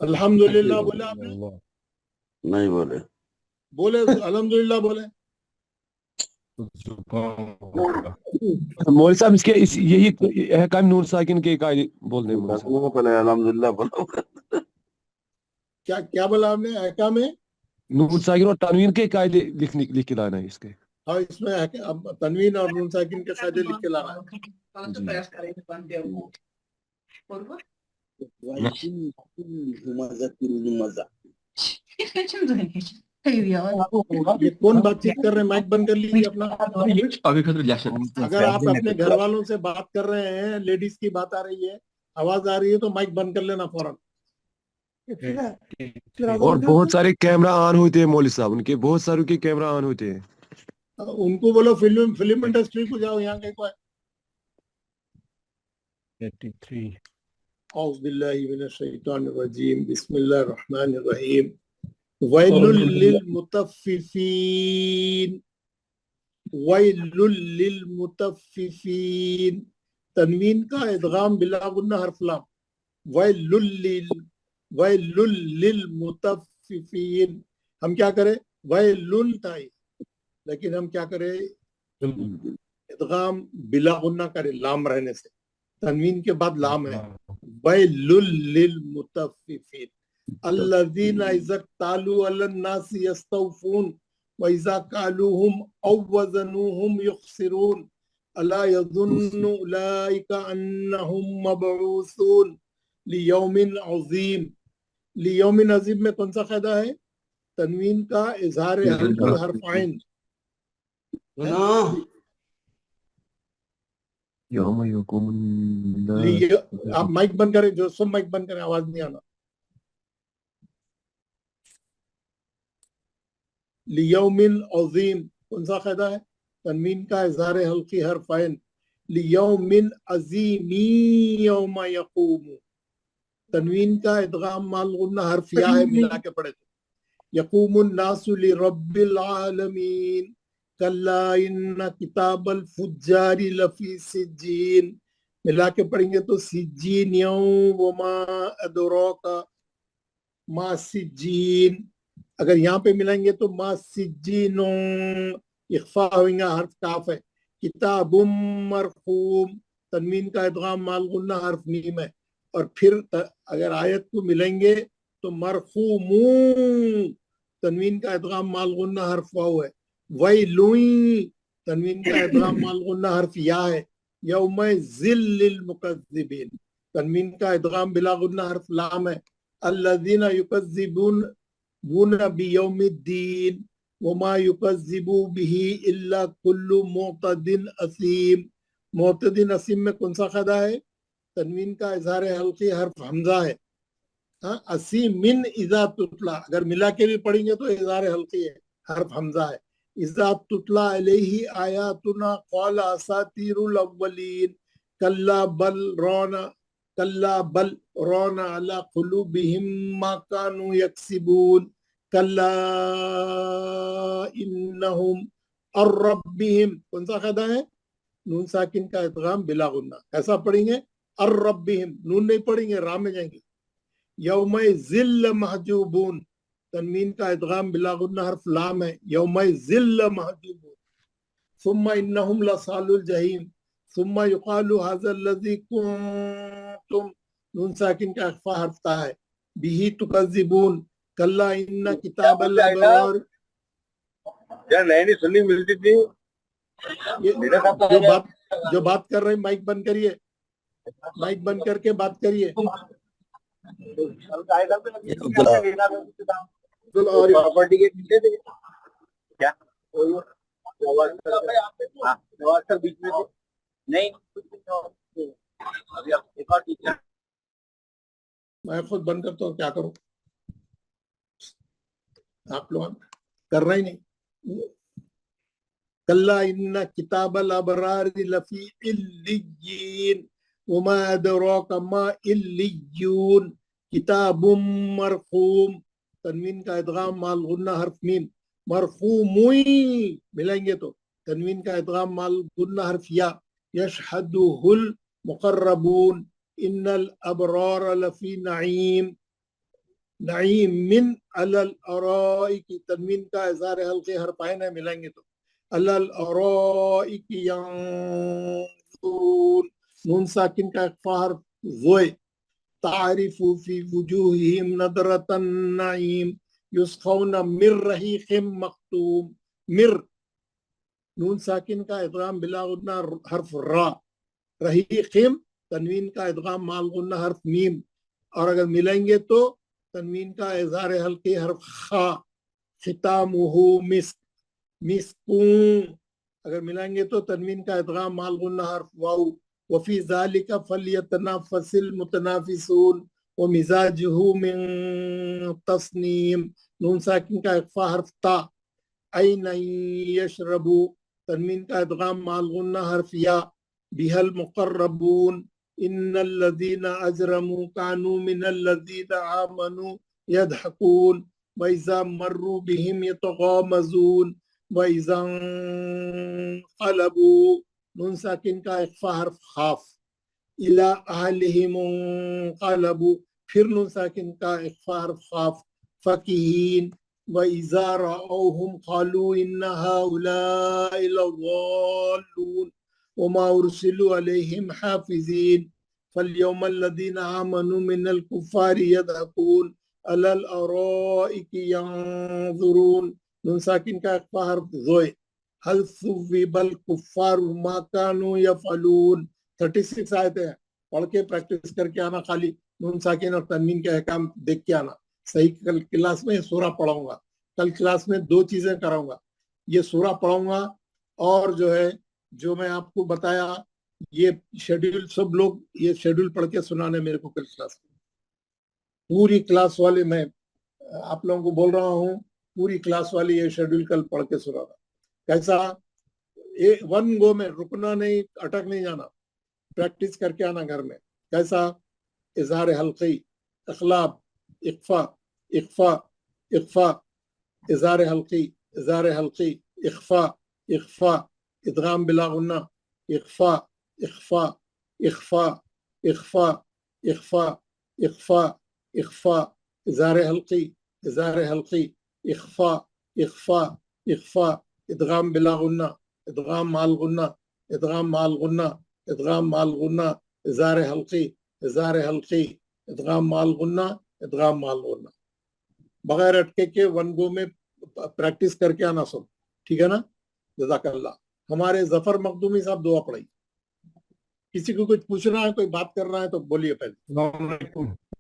अल्हम्दुलिल्लाह बोले आपने? नहीं बोले। अल्हम्दुलिल्लाह बोले। जुकाम होगा। मौलवी साहब इसके यही अहकाम नून साकिन के कायदे बोल दें मौलवी साहब। अल्हम्दुलिल्लाह बोलो। क्या क्या बोला आपने? अहकाम में नून साकिन और तनवीन के कायदे लिख के लाना है इसके। हाँ, इसमें अब तनवीन और नून साकिन के कायदे लिख के लाना है। ये कौन बातचीत कर रहे हैं? माइक बंद कर लीजिए अपना। अगर आप अपने घर वालों से बात कर रहे हैं, लेडीज की बात आ रही है, आवाज आ रही है, तो माइक बंद कर लेना फौरन। और बहुत सारे कैमरा ऑन होते हैं मौलवी साहब, उनके बहुत सारे के कैमरा ऑन होते हैं। उनको बोलो फिल्म इंडस्ट्री को जाओ, यहाँ के कोई 83 औज़ बिल्लाहि मिनश शैतानिर रजीम, बिस्मिल्लाहिर रहमानिर रहीम। वैलुल लिल मुतफ्फिफीन, वैलुल लिल मुतफ्फिफीन। तनवीन का इदगाम बिला गुन्ना हर्फ लाम। वैलुल लिल मुतफ्फिफीन। हम क्या करें? वैलुन ताई, लेकिन हम क्या करें? इदगाम बिला गुन्ना करें, लाम रहने से। तनवीन के बाद लाम है। वैलुल लिल मुतफ्फिफीन अल्लज़ीना इज़ा तालू अलन नासी यस्तौफून व इज़ा कालूहुम औ वज़नूहुम युखसिरून अला यज़ुन्नु उलाइका अन्नहुम मबऊसून लियौमिन अज़ीम। लियौमिन अज़ीम में कौन सा कायदा है? तनवीन का इज़हार हल्की हर्फ आइन। आप माइक बंद करें, जो सब माइक बंद करें, आवाज नहीं आना। लियौमिन अज़ीम कौन सा कायदा है? तनवीन का इज़हार हल्की हर्फ आइन। लियौमिन अज़ीमी यौमा यक़ूमु। तनवीन का इदगाम माल गुन्ना हर्फ या है, मिला के पढ़े तो यक़ूमुन नासु लिरब्बिल आलमीन कल्ला इन्ना किताबल फुज्जारी लफी सिज्जीन। मिला के पढ़ेंगे तो सिज्जीन यौम वमा अदराका मा सिज्जीन। अगर यहाँ पे मिलाएंगे तो मा सिज्जीनो, इख्फा होगा, हर्फ काफ है। किताबुम मरकूम, तनवीन का इदगाम माल गुन्ना हर्फ मीम है। और फिर अगर आयत को मिलेंगे तो मरकूमू, तनवीन का इदगाम माल गुन्ना हर्फ वाव है। वैलुई, तनवीन का इदगाम माल गुन्ना हर्फ या है। यौम ज़िल्लिल मुकज़्ज़िबीन, तनवीन का इदगाम बिला गुन्ना हर्फ लाम है। अल्लज़ीना युकज़्ज़िबून बियौमिद्दीन वमा युकज़्ज़िबू बिही इल्ला कुल्लु मुअतदिन असीम। मुअतदिन असीम में कौन सा कायदा है? तनवीन का इज़हार हल्की हर्फ हमजा है। हाँ, असीम मिन इज़ा तुतला, अगर मिला के भी पढ़ेंगे तो इज़हार हल्की है, हर्फ हमजा है। इज़ा तुतला अलैहि आयातुना क़ाला असातीरुल अव्वलीन कल्ला बल रौना अला क़ुलूबिहिम मा कानू यक्सिबून कल्ला इन्नहुम और रब्बिहिम। कौन सा कायदा है? नून साकिन का इदगाम बिला गुन्ना। कैसा पढ़ेंगे? और रब्बिहिम, नून नहीं पढ़ेंगे, रा में जाएंगे। यौम ज़िल्ल महजूबून, तनवीन का इदगाम बिला गुन्ना हर्फ लाम है। यौम ज़िल्ल महजूबून। सुम्मा इन्नहुम लसालुल जहीम सुम्मा युकालु हाज़ल लज़ी कुंतुम, नून साकिन का इख्फा हर्फ ता है। बिही तुकज़्ज़िबून कल्ला इन्ना किताबल अबरार। यार नई नहीं सुननी मिलती थी। जो बात कर रहे हैं, माइक बंद करिए, माइक बंद करके बात करिए। प्रॉपर्टी के पीछे थे क्या? बीच में नहीं, अभी एक और टीचर। मैं खुद बंद करता हूँ, क्या करूँ? आप लोग कर रहे ही नहीं। कल्ला इन्ना किताबल अबरार लफी इल्लिय्यीन वमा अदराका मा इल्लिय्यून किताबुम मरकूम, तनवीन का इदगाम माल गुन्ना हर्फ मीम। मरकूमुई मिलाएंगे तो तनवीन का इदगाम माल गुन्ना हर्फ या। यशहदुहुल मुकर्रबून इन्नल अबरार लफी नईम नईम मिन अलल अराइक, तनवीन का इज़हार हल्के हर्फ आइन है, मिलाएंगे तो على الأرائك ينظرون نون ساکن کا اخفاء حرف ذوئے تعرف في وجوههم نظرة النعيم يسقون من رحيق مختوم مر نون ساکن کا ادغام بلا غنہ حرف را رحیقم تنوین کا ادغام مال غنہ حرف میم اور اگر ملیں گے تو تنوین کا اظہار حلقی حرف خا ختامہ مسک مسکون اگر ملیں گے تو تنوین کا ادغام مال غنہ حرف واو وفی ذالک فلیتنافس المتنافسون ومزاجہ من تصنیم نون ساکن کا اخفاء حرف تا عین یشربو تنوین کا ادغام مال غنہ حرف یا بها المقربون ان الذين اجرموا كانوا من الذين آمنوا يضحكون واذا مروا بهم يتغامزون واذا انقلبوا نون ساکن کا اخفاء حرف خاف الى اہلہم انقلبوا پھر نون ساکن کا اخفاء حرف خاف فکہین وَإِذَا رَأَوْهُمْ قَالُوا إِنَّ هَؤُلَاءِ لَضَالُّونَ وَمَا أُرْسِلُوا عَلَيْهِمْ حَافِظِينَ فَالْيَوْمَ الَّذِينَ آمَنُوا مِنَ الْكُفَّارِ يَضْحَكُونَ عَلَى الْأَرَائِكِ يَنظُرُونَ نون ساکن کا اخفاء حرف ذوئے هل ثوب الكفار ما كانوا يفعلون 36 آیتیں پڑھ کے پریکٹس کر کے آنا خالی نون ساکن اور تنوین کے احکام دیکھ کے آنا صحیح کل کلاس میں سورہ پڑھاؤں گا کل کلاس میں 2 چیزیں کراؤں گا یہ سورہ پڑھاؤں گا اور جو ہے جو میں آپ کو بتایا یہ شیڈیول سب لوگ یہ شیڈیول پڑھ کے سنانے میرے کو کل کلاس میں پوری کلاس والے میں آپ لوگوں کو بول رہا ہوں پوری کلاس والی یہ شیڈیول کل پڑھ کے سنانا کیسا ون گو میں رکنا نہیں اٹک نہیں جانا پریکٹس کر کے آنا گھر میں کیسا اظہار حلقی اخلاب اخفا اخفا اخفا اظہار حلقی اخفا اخفا ادغام بلا غنہ اخفا اخفا اخفا اخفا اخفا اخفا اخفا اظہار حلقی اخفا اخفا اخفا ادغام بلا غنہ ادغام مال غنہ ادغام مال غنہ ادغام مال غنہ اظہار حلقی ادغام مال غنہ ادغام مال غنہ بغیر اٹکے کے ون گو میں پریکٹس کر کے آنا سب ٹھیک ہے نا جزاک اللہ ہمارے ظفر مخدومی صاحب دعا پڑھائی کسی کو کچھ پوچھنا ہے کوئی بات کرنا ہے تو بولیے پہلے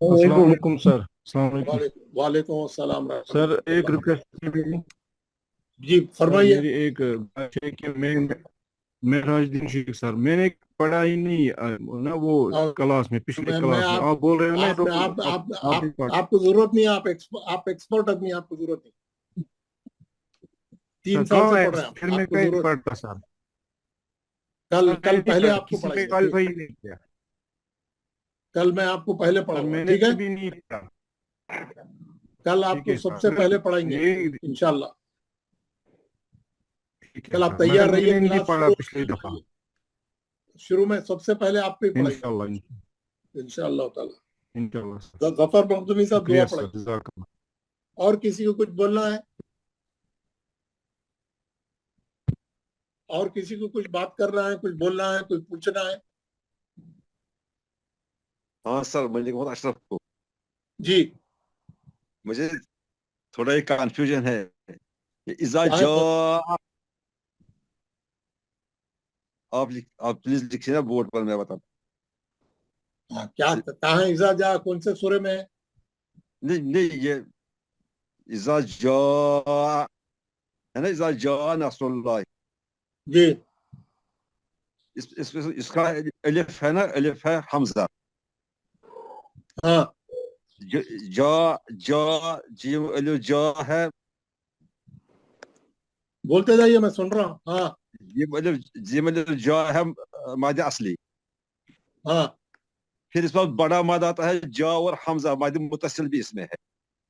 السلام علیکم سر السلام علیکم وعلیکم السلام سر ایک ریکویسٹ جی فرمائیے میری ایک بات ہے کہ میں راج الدین شیخ سر میں نے پڑھا ہی نہیں نا وہ کلاس میں پچھلے کلاس میں آپ بول رہے ہیں نا آپ کو ضرورت نہیں آپ ایکسپرٹ آدمی آپ کو ضرورت نہیں 3 سال سے پڑھ رہے ہیں پھر میں کہیں پڑھتا سر کل پہلے آپ کو پڑھائیں کل میں آپ کو پہلے پڑھاؤں گا ٹھیک ہے کل آپ کو سب سے پہلے پڑھائیں گے انشاءاللہ کل آپ تیار رہیے شروع میں سب سے پہلے آپ کو پڑھائیں گے انشاءاللہ تعالی ظفر مخدومی صاحب دعا پڑھائیں اور کسی کو کچھ بولنا ہے اور کسی کو کچھ بات کرنا ہے کچھ بولنا ہے کچھ پوچھنا ہے ہاں سر مجھے بہت اشرف کو جی مجھے تھوڑا ایک کنفیوژن ہے اذا جاء آپ پلیز لکھیے نا بورڈ پر میں بتاتا کیا کہاں ہے اذا جاء کون سے سورے میں ہے نہیں یہ اذا جاء ہے نا اذا جاء نصر اللہ جی اس کا الف ہے نا الف ہے حمزہ ہاں جا جیم الف جا ہے بولتے جائیے میں سن رہا ہوں ہاں جیم الف جا ہے مادہ اصلی ہاں پھر اس پر بڑا مادہ آتا ہے جا اور حمزہ مادہ متصل بھی اس میں ہے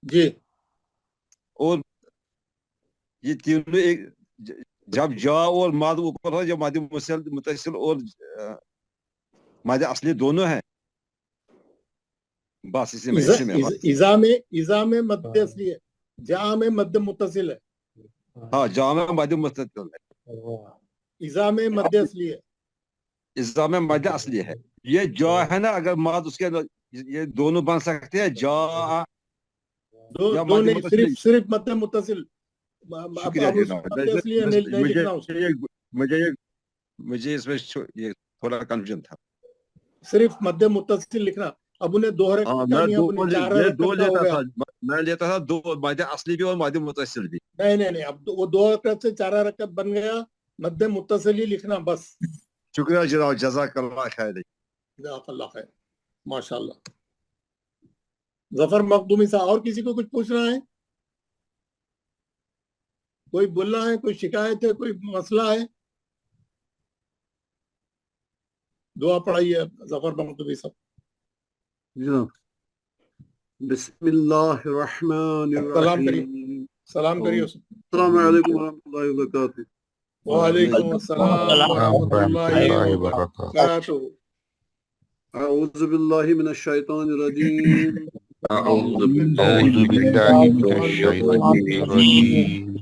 جی اور یہ تینوں ایک جب جا اور ماد اوپر ہو جب مادہ متصل اور مادہ اصلی دونوں ہیں بس اسی میں اذا میں مد اصلی ہے جا میں مد متصل ہے ہاں جا میں مادہ متصل ہے इज़ा में मध्य असली है, इज़ा में मध्य असली है। ये जा है ना, अगर माद उसके ये दोनों बन सकते हैं, जा या दो मध्य नहीं, सिर्फ मध्य मुत्तसिल। शुक्रिया अब उसमें मध्य असली है, नहीं लिखना उसको। मुझे इसमें ये थोड़ा कंफ्यूजन था। सिर्फ मध्य मुत्तसिल लिखना। अब उन्हें दो हरकत मैं करनी है, दो अपने चार हरकत दो का हो लेता गया। था, मैं लेता था दो, मध्य असली भी और मध्य मुतसिल भी। नहीं, अब वो दो हरकत से चार हरकत बन गया, मध्य मुत्तसिल ही लिखना बस। शुक्रिया जनाब, जज़ाकल्लाह खैर। जज़ाकल्लाह खैर, माशाल्लाह। जफर मखदूमी साहब, और किसी को कुछ पूछना है? कोई बोलना है, कोई शिकायत है, कोई मसला है? दुआ पढ़ाइए जफर मखदूमी साहब। बिस्मिल्लाहिर्रहमानिर्रहीम। सलाम करिए। अस्सलामु अलैकुम वरहमतुल्लाहि वबरकातुहू। वालेकुम अस्सलाम वरहमतुल्लाहि वबरकातुहू। अऊज़ु बिल्लाहि मिनश शैतानिर रजीम। अऊज़ु बिल्लाहि मिनश शैतानिर रजीम।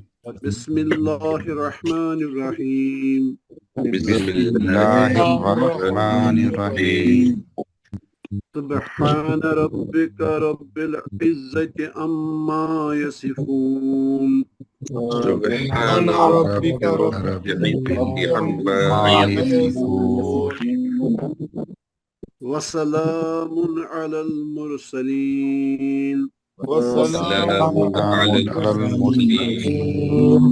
बिस्मिल्लाहिर रहमानिर रहीम। बिस्मिल्लाहिर रहमानिर रहीम। सुब्हान रब्बिका रब्बिल इज्जति अम्मा यसिफून। सुब्हान रब्बिका रब्बिल इज्जति अम्मा यसिफून। वसलामुन अलल मुरसलीन। वसलामुन अलल मुरसलीन।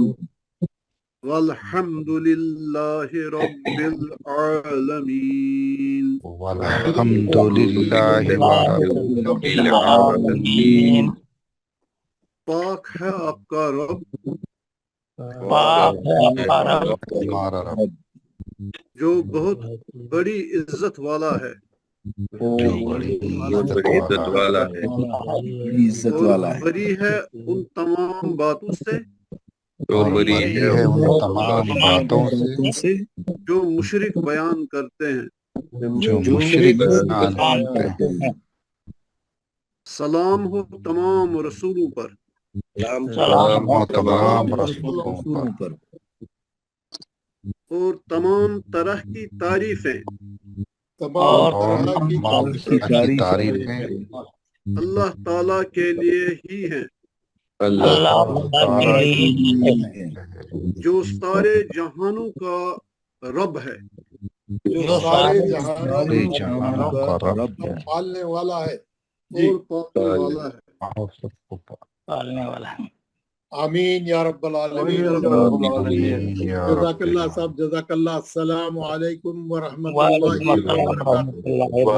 वल्हम्दुलिल्लाहि रब्बिल आलमीन। वल्हम्दुलिल्लाहि रब्बिल आलमीन। पाक है आपका रब, पाक है आपका रब, हमारा रब, जो बहुत बड़ी इज्जत वाला है, जो बड़ी इज्जत वाला है, और बरी है उन तमाम बातों से, और बरी है उन तमाम बातों से जो मुशरिक बयान करते हैं, जो मुशरिक बयान करते हैं। सलाम हो तमाम रसूलों पर, सलाम हो तमाम रसूलों पर, और तमाम तरह की तारीफें तमाम तारीफें अल्लाह ताला के लिए ही हैं, अल्लाह ताला के लिए हैं, जो सारे जहानों का रब है, जो सारे जहानों का रब है, पालने वाला है और पालने वाला है। पालने वाला है। आमीन या रब्बल आलमीन। जज़ाकल्लाह साहब, जज़ाकल्लाह। अस्सलामु अलैकुम व रहमतुल्लाहि व बरकातुहू।